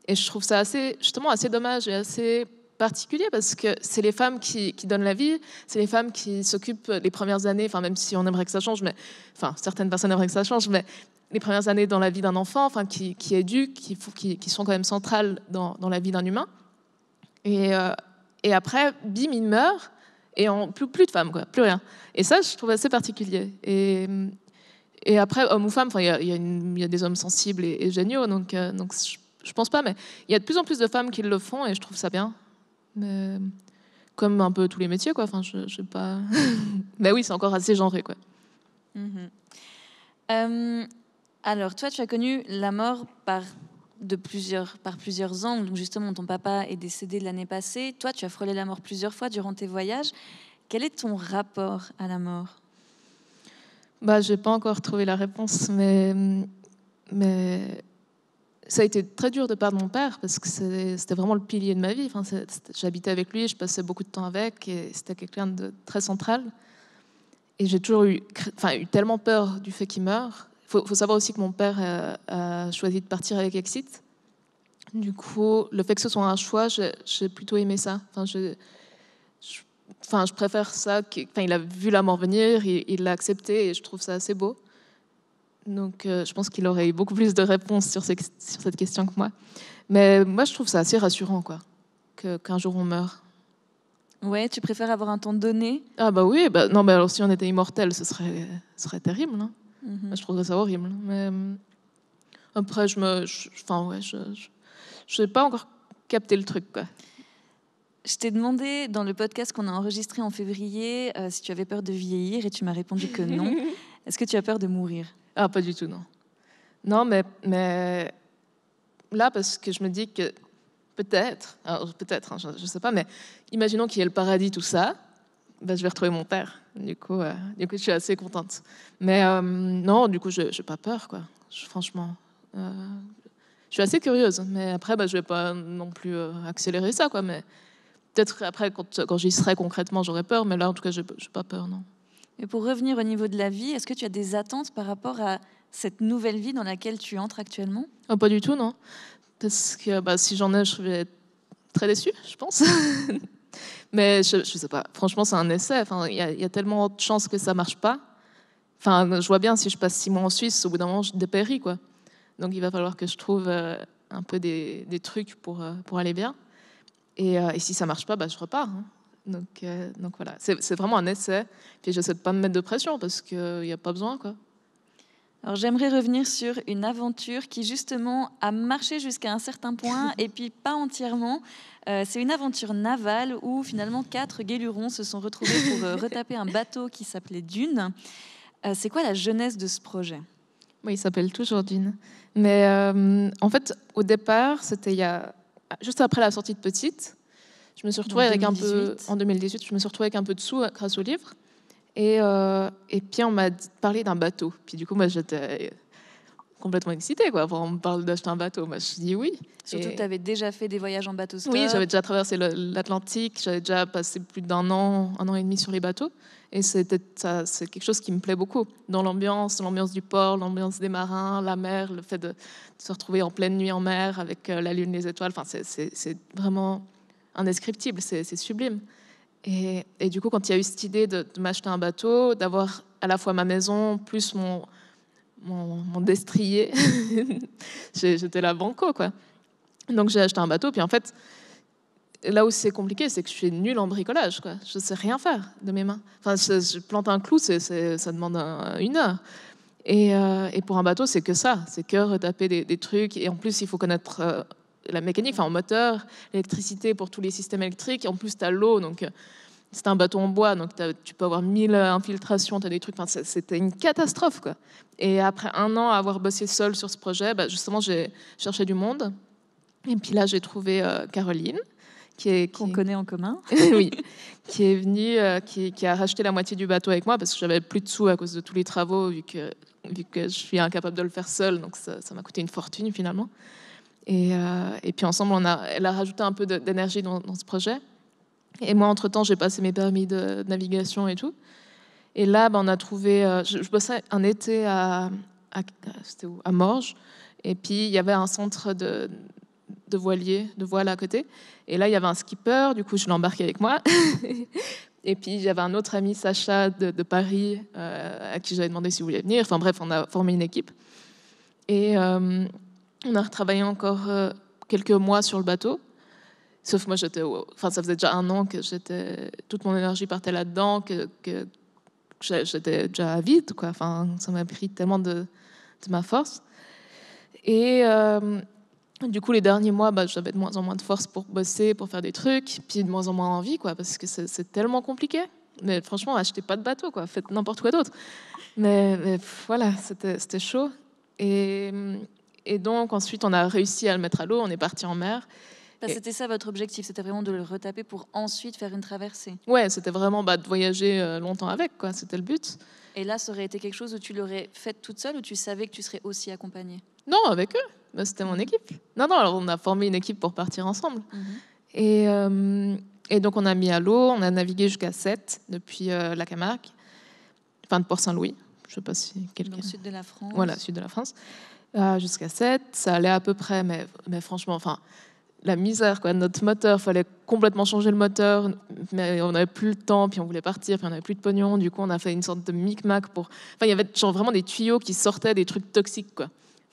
Et je trouve ça justement assez dommage et assez particulier, parce que c'est les femmes qui donnent la vie, c'est les femmes qui s'occupent les premières années, enfin même si on aimerait que ça change, mais enfin certaines personnes aimeraient que ça change, mais les premières années dans la vie d'un enfant, enfin qui éduquent, qui sont quand même centrales dans la vie d'un humain. Et après, bim, il meurt, et plus de femmes, quoi, plus rien. Et ça, je trouve assez particulier. Et après, homme ou femme, il y a des hommes sensibles et géniaux, donc je pense pas, mais il y a de plus en plus de femmes qui le font, et je trouve ça bien. Mais, comme un peu tous les métiers, quoi. Enfin, je sais pas. Mais oui, c'est encore assez genré, quoi. Alors, toi, tu as connu la mort par plusieurs angles. Donc, justement, ton papa est décédé l'année passée. Toi, tu as frôlé la mort plusieurs fois durant tes voyages. Quel est ton rapport à la mort ? J'ai pas encore trouvé la réponse, mais ça a été très dur de perdre mon père, parce que c'était vraiment le pilier de ma vie. Enfin, j'habitais avec lui, je passais beaucoup de temps avec, et c'était quelqu'un de très central. Et j'ai toujours eu tellement peur du fait qu'il meure. Faut savoir aussi que mon père a choisi de partir avec Exit. Du coup, le fait que ce soit un choix, j'ai plutôt aimé ça. Je préfère ça. Il a vu la mort venir, il l'a accepté, et je trouve ça assez beau. Donc, je pense qu'il aurait eu beaucoup plus de réponses sur cette question que moi. Mais moi, je trouve ça assez rassurant, quoi, qu'un jour on meurt. Ouais, tu préfères avoir un temps donné ? Ah oui, non, alors si on était immortel, ce serait terrible, hein. Je trouverais ça horrible. Mais après, je n'ai pas encore capté le truc, quoi. Je t'ai demandé dans le podcast qu'on a enregistré en février si tu avais peur de vieillir, et tu m'as répondu que non. Est-ce que tu as peur de mourir ? Ah, pas du tout, non. Non, mais là, parce que je me dis que peut-être, hein, je ne sais pas, mais imaginons qu'il y ait le paradis, tout ça, je vais retrouver mon père. Du coup, je suis assez contente. Mais non, du coup, je n'ai pas peur, quoi. Franchement, je suis assez curieuse. Mais après, je ne vais pas non plus accélérer ça, quoi. Mais peut-être après, quand j'y serai concrètement, j'aurai peur. Mais là, en tout cas, je n'ai pas peur, non. Et pour revenir au niveau de la vie, est-ce que tu as des attentes par rapport à cette nouvelle vie dans laquelle tu entres actuellement ? Oh, pas du tout, non. Parce que si j'en ai, je vais être très déçue, je pense. Mais je sais pas. Franchement, c'est un essai. Il y a tellement de chances que ça marche pas. Je vois bien, si je passe 6 mois en Suisse, au bout d'un moment, je dépéris, quoi. Donc, il va falloir que je trouve un peu des trucs pour aller bien. Et si ça marche pas, je repars, hein. Donc voilà, c'est vraiment un essai. Puis j'essaie de pas me mettre de pression, parce qu'il n'y a pas besoin, quoi. Alors j'aimerais revenir sur une aventure qui justement a marché jusqu'à un certain point et puis pas entièrement. C'est une aventure navale où finalement 4 guélurons se sont retrouvés pour retaper un bateau qui s'appelait Dune. C'est quoi la genèse de ce projet ? Oui, il s'appelle toujours Dune. Mais en fait, au départ, c'était juste après la sortie de Petite. Je me suis retrouvée en 2018, je me suis retrouvée avec un peu de sous grâce au livre. Et puis, on m'a parlé d'un bateau. Puis du coup, moi, j'étais complètement excitée, quoi. On me parle d'acheter un bateau. Moi, je dis oui. Surtout que tu avais déjà fait des voyages en bateau stop. Oui, j'avais déjà traversé l'Atlantique. J'avais déjà passé plus d'1 an et demi sur les bateaux. Et c'est quelque chose qui me plaît beaucoup. Dans l'ambiance du port, l'ambiance des marins, la mer, le fait de se retrouver en pleine nuit en mer avec la lune, les étoiles. C'est vraiment indescriptible, c'est sublime. Et du coup, quand il y a eu cette idée de m'acheter un bateau, d'avoir à la fois ma maison plus mon destrier, j'étais la banco, quoi. Donc j'ai acheté un bateau, puis en fait, là où c'est compliqué, c'est que je suis nulle en bricolage, quoi. Je sais rien faire de mes mains. Je plante un clou, ça demande 1 heure. Et pour un bateau, c'est que ça, c'est que retaper des trucs. Et en plus, il faut connaître la mécanique, un moteur, l'électricité pour tous les systèmes électriques. Et en plus, tu as l'eau, donc c'est un bateau en bois, donc tu peux avoir 1000 infiltrations, tu as des trucs. C'était une catastrophe, quoi. Et après 1 an à avoir bossé seule sur ce projet, justement, j'ai cherché du monde. Et puis là, j'ai trouvé Caroline, qu'on connaît en commun. Oui, qui est venue, qui a racheté la moitié du bateau avec moi, parce que j'avais plus de sous à cause de tous les travaux, vu que je suis incapable de le faire seule, donc ça m'a coûté une fortune finalement. Et puis ensemble, elle a rajouté un peu d'énergie dans ce projet. Et moi, entre-temps, j'ai passé mes permis de navigation et tout. Et là, on a trouvé... je bossais un été c'était où, à Morges. Et puis, il y avait un centre de voile à côté. Et là, il y avait un skipper. Du coup, je l'ai embarqué avec moi. Et puis, j'avais un autre ami, Sacha, de Paris, à qui j'avais demandé s'il voulait venir. Enfin bref, on a formé une équipe. Et on a retravaillé encore quelques mois sur le bateau. Sauf moi, ça faisait déjà 1 an que toute mon énergie partait là-dedans, que j'étais déjà vide, quoi. Enfin, ça m'a pris tellement de ma force. Et du coup, les derniers mois, j'avais de moins en moins de force pour bosser, pour faire des trucs, puis de moins en moins envie, quoi, parce que c'est tellement compliqué. Mais franchement, achetez pas de bateau, quoi. Faites n'importe quoi d'autre. Mais voilà, c'était chaud. Et donc, ensuite, on a réussi à le mettre à l'eau. On est parti en mer. C'était ça votre objectif, c'était vraiment de le retaper pour ensuite faire une traversée. Ouais, c'était vraiment de voyager longtemps avec, quoi. C'était le but. Et là, ça aurait été quelque chose où tu l'aurais fait toute seule ou tu savais que tu serais aussi accompagnée? Non, avec eux. C'était mon équipe. Non, alors on a formé une équipe pour partir ensemble. Et donc, on a mis à l'eau, on a navigué jusqu'à Sète, depuis la Camargue, enfin de Port-Saint-Louis. Je sais pas si quelqu'un... Dans le sud de la France. Voilà, sud de la France. Jusqu'à Sète, ça allait à peu près, mais franchement, enfin... La misère, quoi. Notre moteur, il fallait complètement changer le moteur, mais on n'avait plus le temps, puis on voulait partir, puis on n'avait plus de pognon. Du coup, on a fait une sorte de micmac pour... Enfin, il y avait vraiment des tuyaux qui sortaient des trucs toxiques, quoi.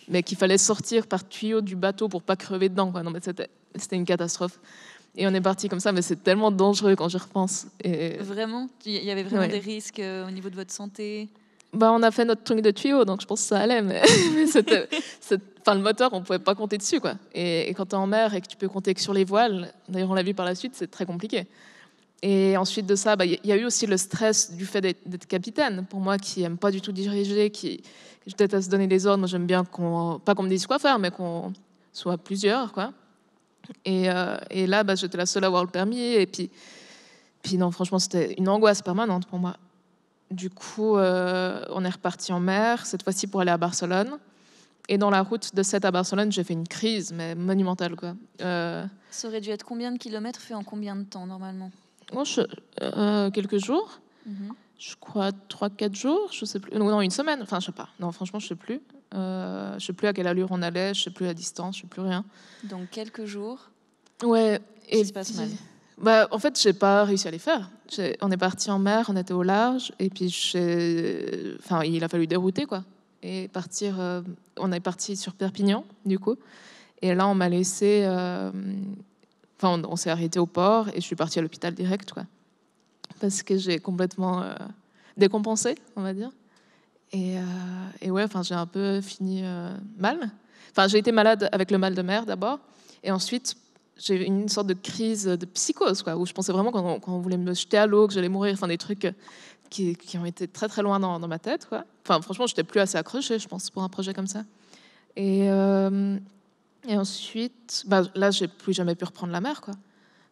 Mais qu'il fallait sortir par tuyau du bateau pour pas crever dedans, quoi. Non, mais c'était une catastrophe. Et on est parti comme ça, mais c'est tellement dangereux quand j'y repense. Et... Vraiment? Il y avait vraiment des risques au niveau de votre santé? On a fait notre truc de tuyau, donc je pense que ça allait, mais le moteur, on pouvait pas compter dessus, quoi. Et quand tu es en mer et que tu peux compter que sur les voiles, d'ailleurs on l'a vu par la suite, c'est très compliqué. Et ensuite de ça, il y a eu aussi le stress du fait d'être capitaine. Pour moi, qui aime pas du tout diriger, qui je déteste donner des ordres, moi j'aime bien pas qu'on me dise quoi faire, mais qu'on soit plusieurs, quoi. Et là, j'étais la seule à avoir le permis, et puis non, franchement, c'était une angoisse permanente pour moi. Du coup, on est reparti en mer, cette fois-ci pour aller à Barcelone. Et dans la route de Sète à Barcelone, j'ai fait une crise, mais monumentale, quoi. Ça aurait dû être combien de kilomètres fait en combien de temps, normalement? Quelques jours. Je crois 3-4 jours, je sais plus. Non, une semaine. Enfin, je sais pas. Non, franchement, je sais plus. Je sais plus à quelle allure on allait, je sais plus la distance, je sais plus rien. Donc, quelques jours. Ouais. Et ça se passe mal. En fait, j'ai pas réussi à les faire. On est parti en mer, on était au large, et puis il a fallu dérouter, quoi. Et partir. On est parti sur Perpignan, du coup. Et là, on m'a laissé. On s'est arrêté au port, et je suis partie à l'hôpital direct, quoi, parce que j'ai complètement décompensé, on va dire. Et ouais, j'ai un peu fini mal. J'ai été malade avec le mal de mer d'abord, et ensuite. J'ai eu une sorte de crise de psychose, quoi, où je pensais vraiment quand on voulait me jeter à l'eau, que j'allais mourir, des trucs qui ont été très très loin dans ma tête, quoi. Franchement, j'étais plus assez accrochée, je pense, pour un projet comme ça. Et ensuite, là, j'ai plus jamais pu reprendre la mer, quoi.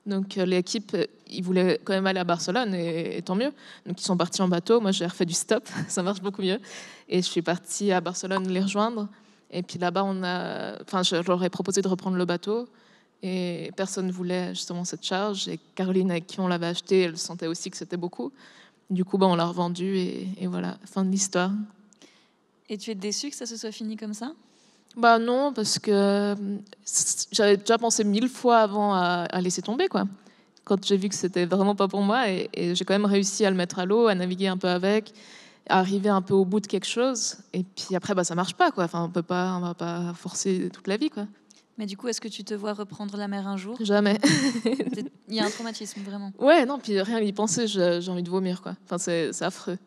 Donc l'équipe, ils voulaient quand même aller à Barcelone, et tant mieux. Donc ils sont partis en bateau. Moi, j'ai refait du stop, ça marche beaucoup mieux. Et je suis partie à Barcelone les rejoindre. Et puis là-bas, je leur ai proposé de reprendre le bateau. Et personne ne voulait justement cette charge. Et Caroline, avec qui on l'avait acheté, elle sentait aussi que c'était beaucoup. Du coup, on l'a revendu, et voilà, fin de l'histoire. Et tu es déçue que ça se soit fini comme ça? Non, parce que j'avais déjà pensé 1000 fois avant à laisser tomber, quoi. Quand j'ai vu que c'était vraiment pas pour moi, et j'ai quand même réussi à le mettre à l'eau, à naviguer un peu avec, à arriver un peu au bout de quelque chose. Et puis après, ça marche pas, quoi. On va pas forcer toute la vie, quoi. Mais du coup, est-ce que tu te vois reprendre la mer un jour? Jamais. Il y a un traumatisme, vraiment. Ouais, non, puis rien à y penser, j'ai envie de vomir, quoi. C'est affreux.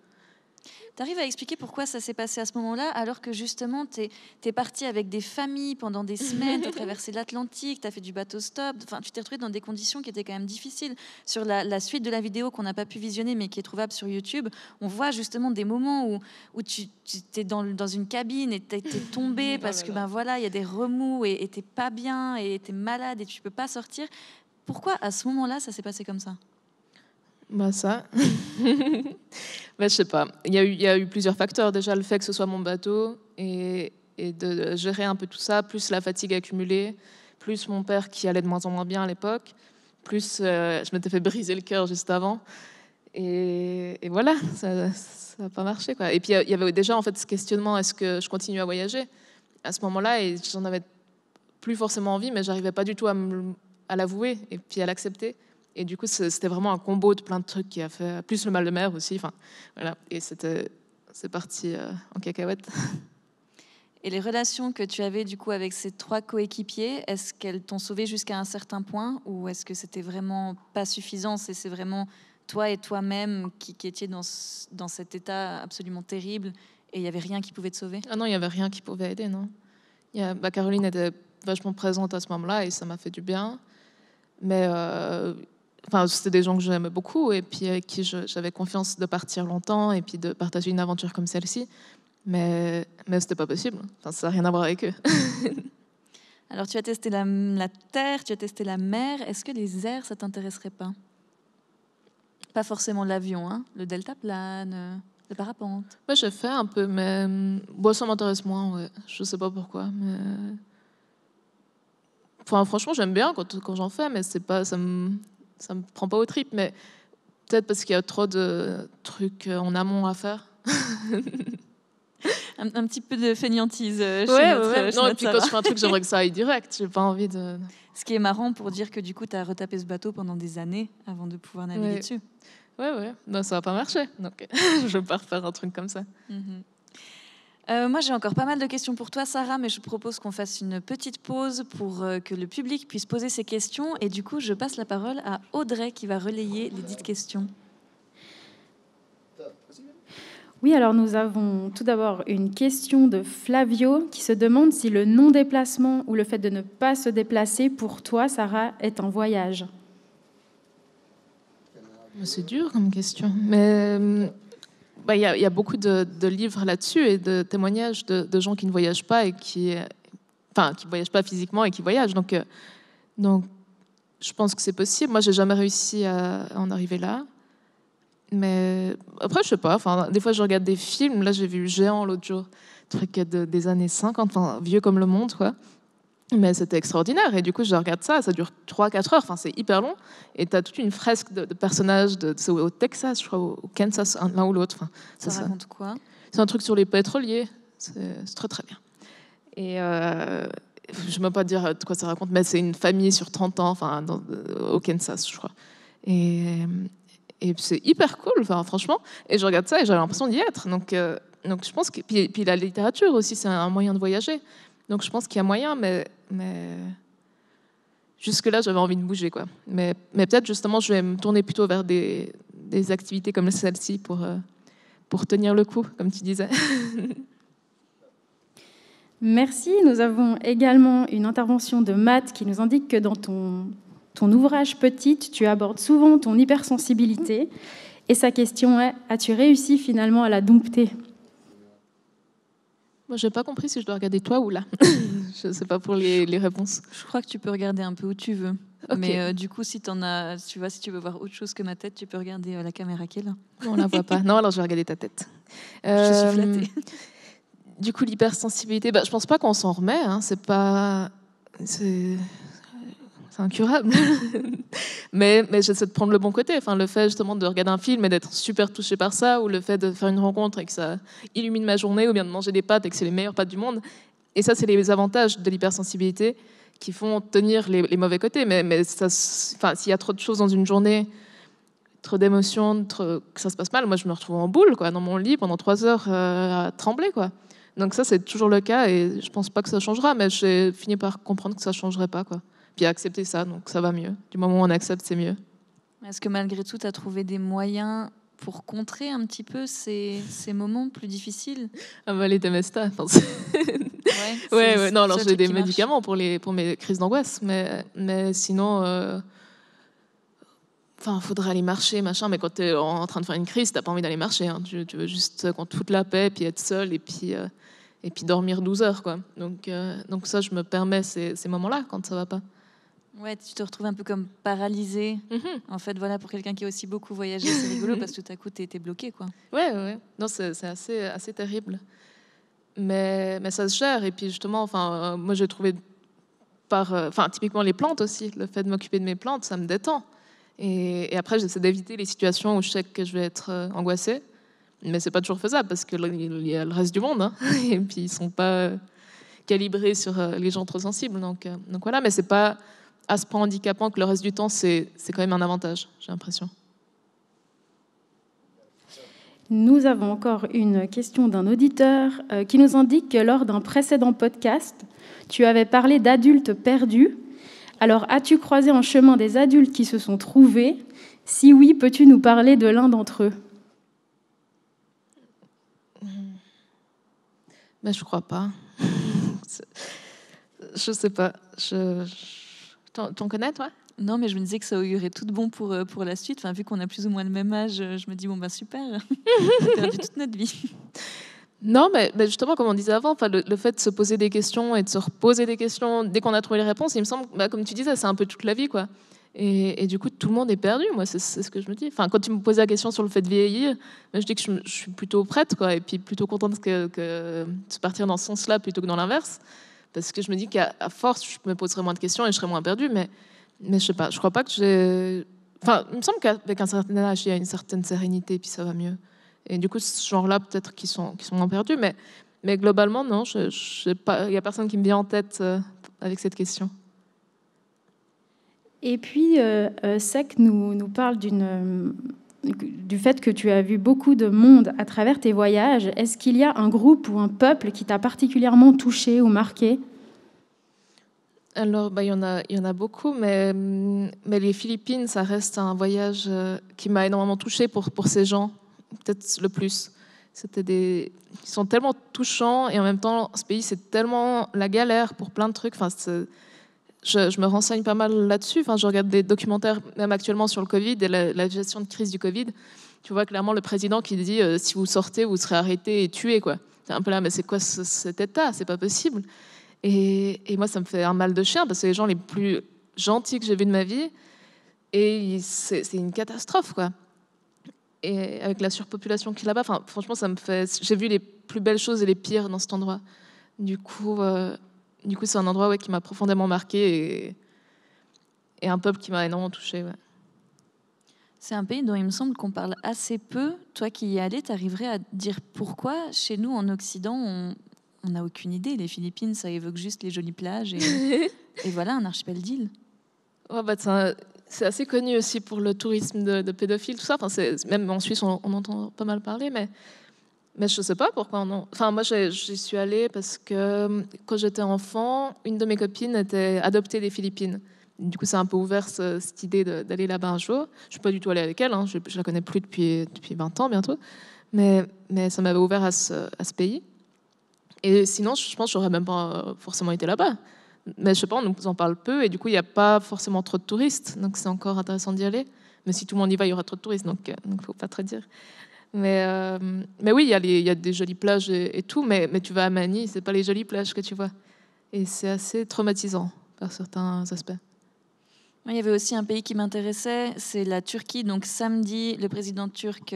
Tu arrives à expliquer pourquoi ça s'est passé à ce moment-là, alors que justement, tu es parti avec des familles pendant des semaines, tu as traversé l'Atlantique, tu as fait du bateau stop, tu t'es retrouvé dans des conditions qui étaient quand même difficiles. Sur la suite de la vidéo qu'on n'a pas pu visionner, mais qui est trouvable sur YouTube, on voit justement des moments où tu es dans une cabine et tu es tombé parce que il y a des remous et tu n'es pas bien et tu es malade et tu ne peux pas sortir. Pourquoi à ce moment-là, ça s'est passé comme ça? Ça, je sais pas. Il y a eu plusieurs facteurs. Déjà, le fait que ce soit mon bateau, et et de gérer un peu tout ça, plus la fatigue accumulée, plus mon père qui allait de moins en moins bien à l'époque, plus je m'étais fait briser le cœur juste avant. Et voilà, ça n'a pas marché, quoi. Et puis il y avait déjà en fait ce questionnement, est-ce que je continue à voyager à ce moment-là, et j'en avais plus forcément envie, mais j'arrivais pas du tout à l'avouer et puis à l'accepter. Et du coup, c'était vraiment un combo de plein de trucs qui a fait, plus le mal de mer aussi. Enfin, voilà. Et c'est parti en cacahuète. Et les relations que tu avais du coup avec ces 3 coéquipiers, est-ce qu'elles t'ont sauvé jusqu'à un certain point, ou est-ce que c'était vraiment pas suffisant, c'est vraiment toi et toi-même qui étiez dans cet état absolument terrible et il n'y avait rien qui pouvait te sauver? Ah non, il n'y avait rien qui pouvait aider, non. Caroline était vachement présente à ce moment-là et ça m'a fait du bien. Mais c'était des gens que j'aimais beaucoup et puis avec qui j'avais confiance de partir longtemps et puis de partager une aventure comme celle-ci. Mais c'était pas possible. Enfin, ça n'a rien à voir avec eux. Alors, tu as testé la terre, tu as testé la mer. Est-ce que les airs, ça t'intéresserait pas? Pas forcément l'avion, hein, le deltaplane, le parapente. Ouais, j'ai fait un peu, mais ça m'intéresse moins. Ouais. Je sais pas pourquoi. Mais... Enfin, franchement, j'aime bien quand j'en fais, mais c'est pas, ça me prend pas aux tripes. Mais peut-être parce qu'il y a trop de trucs en amont à faire. Un petit peu de fainéantise chez ouais. Non, et puis quand je fais un truc, j'aimerais que ça aille direct. J'ai pas envie de... Ce qui est marrant pour dire que du coup, tu as retapé ce bateau pendant des années avant de pouvoir naviguer dessus. Ouais. Non, ça va pas marcher. Donc, je vais pas refaire un truc comme ça. Moi, j'ai encore pas mal de questions pour toi, Sarah, mais je propose qu'on fasse une petite pause pour que le public puisse poser ses questions. Et du coup, je passe la parole à Audrey qui va relayer les dites questions. Oui, alors nous avons tout d'abord une question de Flavio qui se demande si le non-déplacement ou le fait de ne pas se déplacer pour toi, Sarah, est un voyage. C'est dur comme question, mais il y a beaucoup de livres là-dessus et de témoignages de gens qui ne voyagent pas et qui voyagent pas physiquement et qui voyagent. Donc, je pense que c'est possible. Moi, j'ai jamais réussi à en arriver là. Mais après, je sais pas. Enfin, des fois, je regarde des films. Là, j'ai vu Géant l'autre jour, truc des années 50, enfin, vieux comme le monde, quoi. Mais c'était extraordinaire. Et du coup, je regarde ça. Ça dure 3-4 heures. Enfin, c'est hyper long. Et tu as toute une fresque de personnages. C'est au Texas, je crois, au Kansas, l'un ou l'autre. Enfin, ça raconte quoi? C'est un truc sur les pétroliers. C'est très, très bien. Et je ne sais même pas dire de quoi ça raconte, mais c'est une famille sur 30 ans, enfin, au Kansas, je crois. Et c'est hyper cool, enfin, franchement. Et je regarde ça et j'avais l'impression d'y être. Donc je pense que... Puis la littérature aussi, c'est un moyen de voyager. Donc je pense qu'il y a moyen, mais jusque-là, j'avais envie de bouger, quoi. Mais peut-être, justement, je vais me tourner plutôt vers des activités comme celle-ci pour tenir le coup, comme tu disais. Merci. Nous avons également une intervention de Matt qui nous indique que dans ton ouvrage Petite, tu abordes souvent ton hypersensibilité. Et sa question est, as-tu réussi finalement à la dompter? Moi, je n'ai pas compris si je dois regarder toi ou là. Je ne sais pas pour les réponses. Je crois que tu peux regarder un peu où tu veux. Okay. Mais du coup, si tu veux voir autre chose que ma tête, tu peux regarder la caméra qui est là. On ne la voit pas. Non, alors je vais regarder ta tête. Je suis flattée. Du coup, l'hypersensibilité, je pense pas qu'on s'en remet. Hein. C'est incurable. mais j'essaie de prendre le bon côté. Enfin, le fait justement de regarder un film et d'être super touché par ça, ou le fait de faire une rencontre et que ça illumine ma journée, ou bien de manger des pâtes et que c'est les meilleures pâtes du monde. Et ça, c'est les avantages de l'hypersensibilité qui font tenir les mauvais côtés. Mais s'il y a trop de choses dans une journée, trop d'émotions, que ça se passe mal, moi je me retrouve en boule, quoi, dans mon lit pendant 3 heures à trembler, quoi. Donc ça, c'est toujours le cas et je pense pas que ça changera, mais j'ai fini par comprendre que ça changerait pas, quoi. Puis accepter ça, donc ça va mieux. Du moment où on accepte, c'est mieux. Est-ce que malgré tout, tu as trouvé des moyens pour contrer un petit peu ces moments plus difficiles? Les Temesta. Non, alors j'ai des médicaments pour mes crises d'angoisse, mais sinon... faudrait aller marcher, machin, mais quand tu es en train de faire une crise, t'as pas envie d'aller marcher. Hein. Tu veux juste qu'on te foute la paix, puis être seul, et puis dormir 12 heures, quoi. Donc ça, je me permets ces moments-là, quand ça va pas. Ouais, tu te retrouves un peu comme paralysée. Mm-hmm. En fait, voilà, pour quelqu'un qui a aussi beaucoup voyagé, c'est rigolo, parce que tout à coup, t'es bloqué, quoi. Ouais. Non, c'est assez terrible. mais ça se gère. Et puis justement, moi j'ai trouvé typiquement les plantes aussi, le fait de m'occuper de mes plantes, ça me détend. Et après, j'essaie d'éviter les situations où je sais que je vais être angoissée. Mais c'est pas toujours faisable parce qu'il y a le reste du monde. Hein. Et puis, ils sont pas calibrés sur les gens trop sensibles. Donc voilà, mais c'est pas à ce point handicapant que le reste du temps, c'est quand même un avantage, j'ai l'impression. Nous avons encore une question d'un auditeur qui nous indique que lors d'un précédent podcast, tu avais parlé d'adultes perdus. Alors, as-tu croisé en chemin des adultes qui se sont trouvés? Si oui, peux-tu nous parler de l'un d'entre eux? Ben, je crois pas. Je sais pas. T'en connais, toi? Non, mais je me disais que ça augurait tout de bon pour la suite. Enfin, vu qu'on a plus ou moins le même âge, je me dis, super, on a perdu toute notre vie. Non, mais justement, comme on disait avant, le fait de se poser des questions et de se reposer des questions dès qu'on a trouvé les réponses, il me semble, comme tu disais, c'est un peu toute la vie, quoi. Et du coup, tout le monde est perdu. Moi, c'est ce que je me dis. Enfin, quand tu me posais la question sur le fait de vieillir, je dis que je suis plutôt prête, quoi, et puis plutôt contente que de partir dans ce sens-là plutôt que dans l'inverse, parce que je me dis qu'à force, je me poserais moins de questions et je serais moins perdue. Mais je sais pas. Je crois pas que j'ai. Enfin, il me semble qu'avec un certain âge, il y a une certaine sérénité, et puis ça va mieux. Et du coup, ce genre-là, peut-être qu'ils sont moins perdus, mais globalement, non. Il n'y a personne qui me vient en tête avec cette question. Et puis, Sek nous parle du fait que tu as vu beaucoup de monde à travers tes voyages. Est-ce qu'il y a un groupe ou un peuple qui t'a particulièrement touché ou marqué? Alors, il y en a beaucoup, mais les Philippines, ça reste un voyage qui m'a énormément touchée pour ces gens, peut-être le plus. Ils sont tellement touchants et en même temps, ce pays, c'est tellement la galère pour plein de trucs. Enfin, je me renseigne pas mal là-dessus. Enfin, je regarde des documentaires, même actuellement, sur le Covid et la gestion de crise du Covid. Tu vois clairement le président qui dit si vous sortez, vous serez arrêté et tué, quoi. C'est un peu là, mais c'est quoi cet état? C'est pas possible. Et moi, ça me fait un mal de chien parce que c'est les gens les plus gentils que j'ai vus de ma vie. Et c'est une catastrophe, quoi. Et avec la surpopulation qu'il y a là-bas, franchement, j'ai vu les plus belles choses et les pires dans cet endroit. Du coup, c'est un endroit qui m'a profondément marqué et un peuple qui m'a énormément touchée. Ouais. C'est un pays dont il me semble qu'on parle assez peu. Toi qui y es allé, tu arriverais à dire pourquoi, chez nous, en Occident, on n'a aucune idée. Les Philippines, ça évoque juste les jolies plages et voilà, un archipel d'îles. Ouais, c'est assez connu aussi pour le tourisme de pédophiles, tout ça. Même en Suisse, on entend pas mal parler, mais je ne sais pas pourquoi. Moi, j'y suis allée parce que quand j'étais enfant, une de mes copines était adoptée des Philippines. Du coup, c'est un peu ouvert cette idée d'aller là-bas un jour. Je ne suis pas du tout allée avec elle. Je ne la connais plus depuis 20 ans bientôt. Mais ça m'avait ouvert à ce pays. Et sinon, je pense que je n'aurais même pas forcément été là-bas. Mais je sais pas, on nous en parle peu. Et du coup, il n'y a pas forcément trop de touristes. Donc, c'est encore intéressant d'y aller. Mais si tout le monde y va, il y aura trop de touristes. Donc, il ne faut pas trop dire. Mais oui, il y a des jolies plages et tout, mais tu vas à Manille, c'est pas les jolies plages que tu vois. Et c'est assez traumatisant par certains aspects. Il y avait aussi un pays qui m'intéressait, c'est la Turquie. Donc samedi, le président turc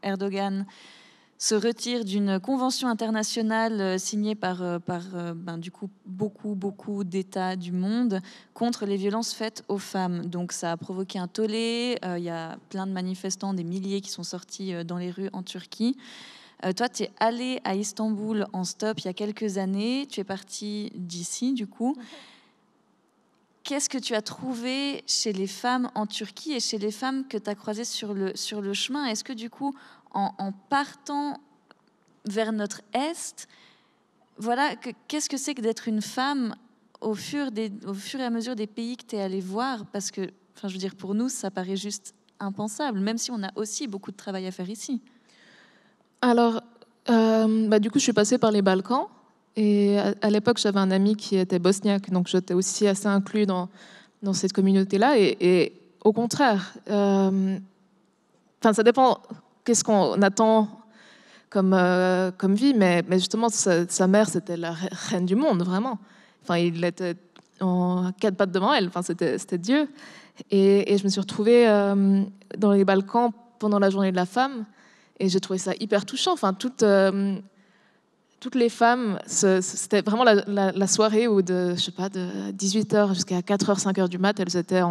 Erdogan se retire d'une convention internationale signée par du coup beaucoup d'États du monde contre les violences faites aux femmes. Donc ça a provoqué un tollé. Il y a plein de manifestants, des milliers qui sont sortis dans les rues en Turquie. Toi, tu es allé à Istanbul en stop il y a quelques années. Tu es parti d'ici, du coup. Qu'est-ce que tu as trouvé chez les femmes en Turquie et chez les femmes que tu as croisées sur le chemin? Est-ce que, du coup, en partant vers notre Est, voilà, qu'est-ce que c'est que d'être une femme au fur et à mesure des pays que tu es allé voir? Parce que, je veux dire, pour nous, ça paraît juste impensable, même si on a aussi beaucoup de travail à faire ici. Alors, du coup, je suis passée par les Balkans. Et à l'époque, j'avais un ami qui était bosniaque, donc j'étais aussi assez inclus dans cette communauté-là. Et au contraire, ça dépend qu'est-ce qu'on attend comme vie, mais justement, sa mère, c'était la reine du monde, vraiment. Il était en 4 pattes devant elle, c'était Dieu. Et je me suis retrouvée dans les Balkans pendant la journée de la femme, et j'ai trouvé ça hyper touchant. toutes les femmes, c'était vraiment la soirée où de 18h jusqu'à 4h, 5h du mat, elles étaient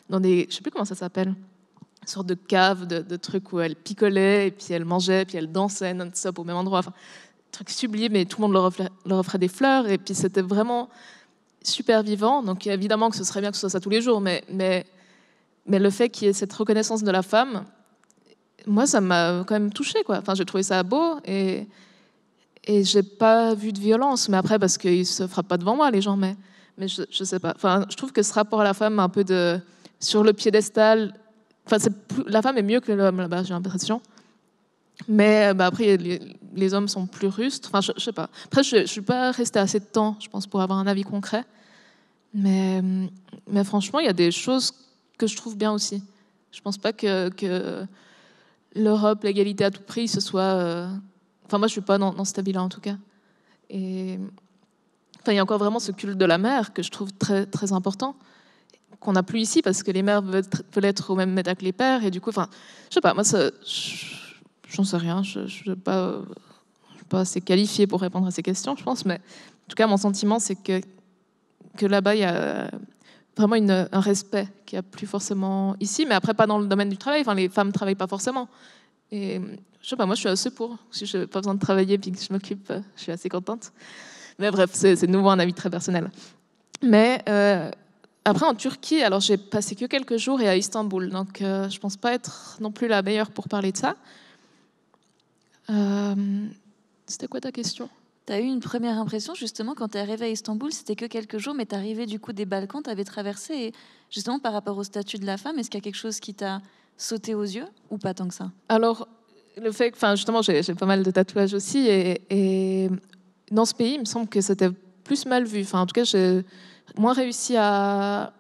dans des, je sais plus comment ça s'appelle, une sorte de cave, de trucs où elles picolaient, et puis elles mangeaient, puis elles dansaient non-stop au même endroit. Enfin, truc sublime, et tout le monde leur offrait des fleurs, et puis c'était vraiment super vivant. Donc évidemment que ce serait bien que ce soit ça tous les jours, mais le fait qu'il y ait cette reconnaissance de la femme, moi, ça m'a quand même touchée, quoi. Enfin, j'ai trouvé ça beau, et j'ai pas vu de violence. Mais après, parce qu'ils se frappent pas devant moi, les gens, mais je sais pas. Enfin, je trouve que ce rapport à la femme, un peu sur le piédestal, enfin, la femme est mieux que l'homme là-bas, j'ai l'impression. Mais après, les hommes sont plus rustres. Enfin, je sais pas. Après, je suis pas restée assez de temps, je pense, pour avoir un avis concret. Mais franchement, il y a des choses que je trouve bien aussi. Je pense pas que l'Europe, l'égalité à tout prix, ce soit... Enfin, moi, je suis pas dans cet avis-là, en tout cas. Et enfin, il y a encore vraiment ce culte de la mère que je trouve très, très important, qu'on n'a plus ici, parce que les mères veulent être au même état que les pères. Et du coup, enfin, je sais pas, moi, j'en sais rien. Je ne suis pas assez qualifiée pour répondre à ces questions, je pense. Mais en tout cas, mon sentiment, c'est que là-bas, il y a vraiment un respect qu'il n'y a plus forcément ici, mais après, pas dans le domaine du travail. Enfin, les femmes ne travaillent pas forcément. Et je sais pas, moi, je suis assez pour. Si je n'ai pas besoin de travailler puis que je m'occupe, je suis assez contente. Mais bref, c'est de nouveau un avis très personnel. Mais après, en Turquie, alors j'ai passé que quelques jours et à Istanbul, donc je pense pas être non plus la meilleure pour parler de ça. C'était quoi ta question ? Tu as eu une première impression, justement, quand tu es arrivé à Istanbul, c'était que quelques jours, mais tu arrivé du coup des Balkans, tu avais traversé, et justement par rapport au statut de la femme, est-ce qu'il y a quelque chose qui t'a sauté aux yeux ou pas tant que ça ? Alors, le fait que, enfin, justement, j'ai pas mal de tatouages aussi, et dans ce pays, il me semble que c'était plus mal vu. Enfin, en tout cas, j'ai moins réussi à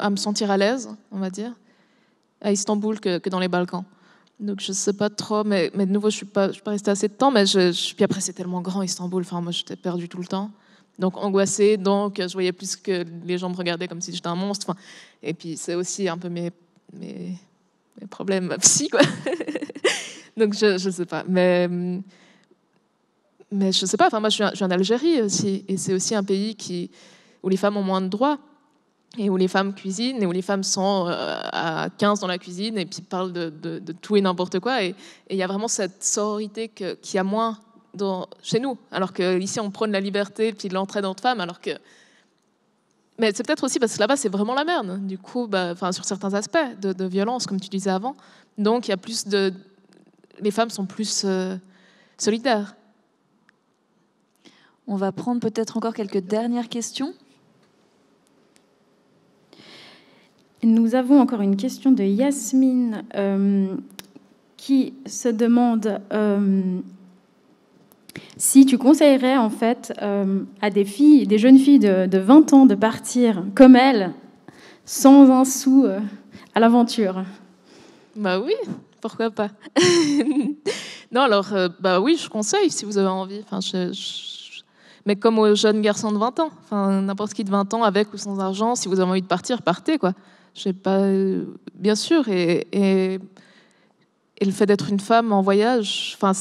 me sentir à l'aise, on va dire, à Istanbul que dans les Balkans. Donc je sais pas trop, mais de nouveau je suis pas restée assez de temps, mais puis après c'est tellement grand Istanbul, enfin moi j'étais perdue tout le temps, donc angoissée, donc je voyais plus que les gens me regardaient comme si j'étais un monstre, enfin, et puis c'est aussi un peu mes problèmes psy, quoi. Donc je sais pas, mais je sais pas, enfin moi je viens d'Algérie aussi, et c'est aussi un pays où les femmes ont moins de droits, et où les femmes cuisinent, et où les femmes sont à 15 dans la cuisine, et puis parlent de tout et n'importe quoi. Et il y a vraiment cette sororité qu'il y a moins chez nous. Alors qu'ici, on prône la liberté, puis l'entraide entre femmes, alors que... Mais c'est peut-être aussi parce que là-bas, c'est vraiment la merde. Du coup, sur certains aspects de violence, comme tu disais avant. Donc, il y a plus de... Les femmes sont plus solidaires. On va prendre peut-être encore quelques dernières questions. Nous avons encore une question de Yasmine qui se demande si tu conseillerais en fait à des jeunes filles de 20 ans de partir comme elle, sans un sou à l'aventure. Bah oui, pourquoi pas. Non, alors, oui, je conseille si vous avez envie. Enfin, mais comme aux jeunes garçons de 20 ans. Enfin, n'importe qui de 20 ans, avec ou sans argent, si vous avez envie de partir, partez, quoi. Je sais pas, bien sûr, et le fait d'être une femme en voyage, enfin,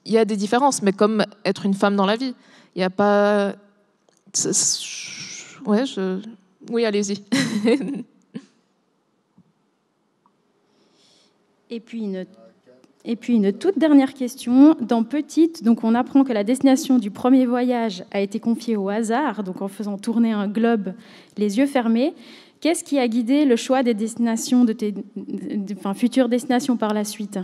il y a des différences, mais comme être une femme dans la vie, il n'y a pas... Oui, allez-y. Et puis une toute dernière question. Dans Petite, donc on apprend que la destination du premier voyage a été confiée au hasard, donc en faisant tourner un globe les yeux fermés. Qu'est-ce qui a guidé le choix des destinations, de tes futures destinations par la suite ?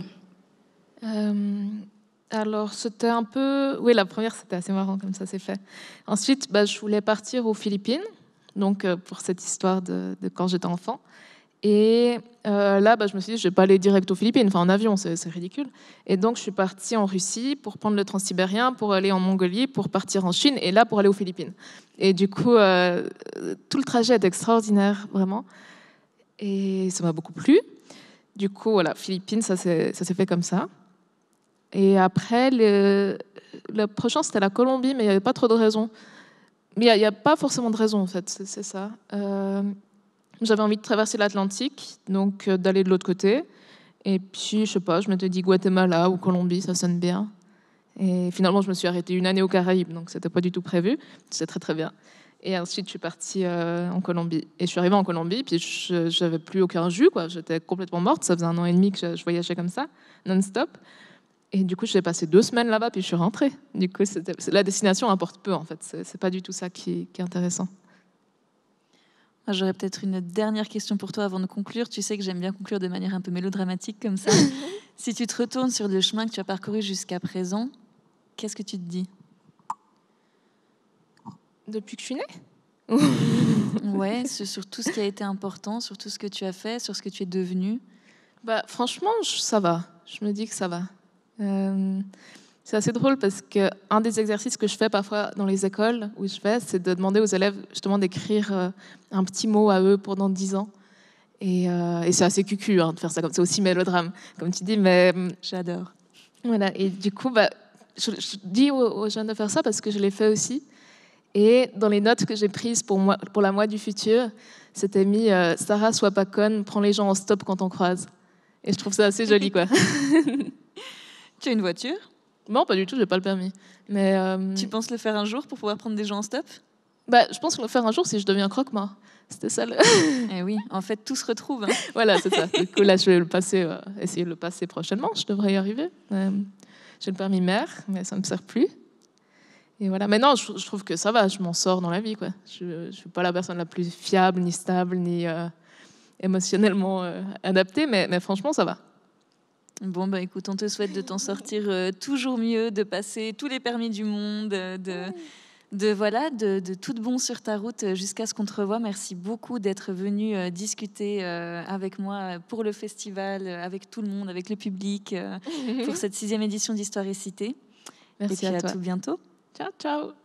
Alors, c'était un peu... Oui, la première, c'était assez marrant comme ça s'est fait. Ensuite, je voulais partir aux Philippines, donc pour cette histoire de quand j'étais enfant. Et là, je me suis dit, je ne vais pas aller direct aux Philippines, enfin en avion, c'est ridicule. Et donc, je suis partie en Russie pour prendre le transsibérien, pour aller en Mongolie, pour partir en Chine, et là, pour aller aux Philippines. Et du coup, tout le trajet est extraordinaire, vraiment. Et ça m'a beaucoup plu. Du coup, voilà, Philippines, ça s'est fait comme ça. Et après, le prochain, c'était la Colombie, mais il n'y avait pas trop de raisons. Mais il n'y a pas forcément de raison, en fait, c'est ça. J'avais envie de traverser l'Atlantique, donc d'aller de l'autre côté. Et puis, je sais pas, je m'étais dit Guatemala ou Colombie, ça sonne bien. Et finalement, je me suis arrêtée 1 année aux Caraïbes, donc c'était pas du tout prévu. C'était très très bien. Et ensuite, je suis partie en Colombie. Et je suis arrivée en Colombie, puis je n'avais plus aucun jus, quoi. J'étais complètement morte. Ça faisait 1 an et demi que je voyageais comme ça, non-stop. Et du coup, j'ai passé 2 semaines là-bas, puis je suis rentrée. Du coup, la destination importe peu, en fait. C'est pas du tout ça qui est intéressant. J'aurais peut-être une dernière question pour toi avant de conclure. Tu sais que j'aime bien conclure de manière un peu mélodramatique comme ça. Si tu te retournes sur le chemin que tu as parcouru jusqu'à présent, qu'est-ce que tu te dis? Depuis que je suis née? Ouais, sur tout ce qui a été important, sur tout ce que tu as fait, sur ce que tu es devenue. Bah, franchement, ça va. Je me dis que ça va. C'est assez drôle parce qu'un des exercices que je fais parfois dans les écoles où je vais, c'est de demander aux élèves justement d'écrire un petit mot à eux pendant 10 ans. Et c'est assez cucu de faire ça comme ça, aussi mélodrame, comme tu dis, mais j'adore. Voilà, et du coup, je dis aux jeunes de faire ça parce que je l'ai fait aussi. Et dans les notes que j'ai prises pour la moi du futur, c'était mis Sarah, sois pas conne, prends les gens en stop quand on croise. Et je trouve ça assez joli, quoi. Tu as une voiture? Non, pas du tout, j'ai pas le permis. Mais tu penses le faire un jour pour pouvoir prendre des gens en stop? Je pense le faire un jour si je deviens croque-mort. C'était ça. Eh oui, en fait, tout se retrouve. Hein. Voilà, c'est ça. Du coup, là, je vais essayer de le passer prochainement. Je devrais y arriver. J'ai le permis mère, mais ça me sert plus. Et voilà. Mais non, je trouve que ça va. Je m'en sors dans la vie, quoi. Je suis pas la personne la plus fiable, ni stable, ni émotionnellement adaptée, mais franchement, ça va. Bon, écoute, on te souhaite de t'en sortir toujours mieux, de passer tous les permis du monde, de tout bon sur ta route jusqu'à ce qu'on te revoie. Merci beaucoup d'être venu discuter avec moi pour le festival, avec tout le monde, avec le public, pour cette 6e édition d'Histoire et Cité. Merci et puis à toi. À tout bientôt. Ciao, ciao.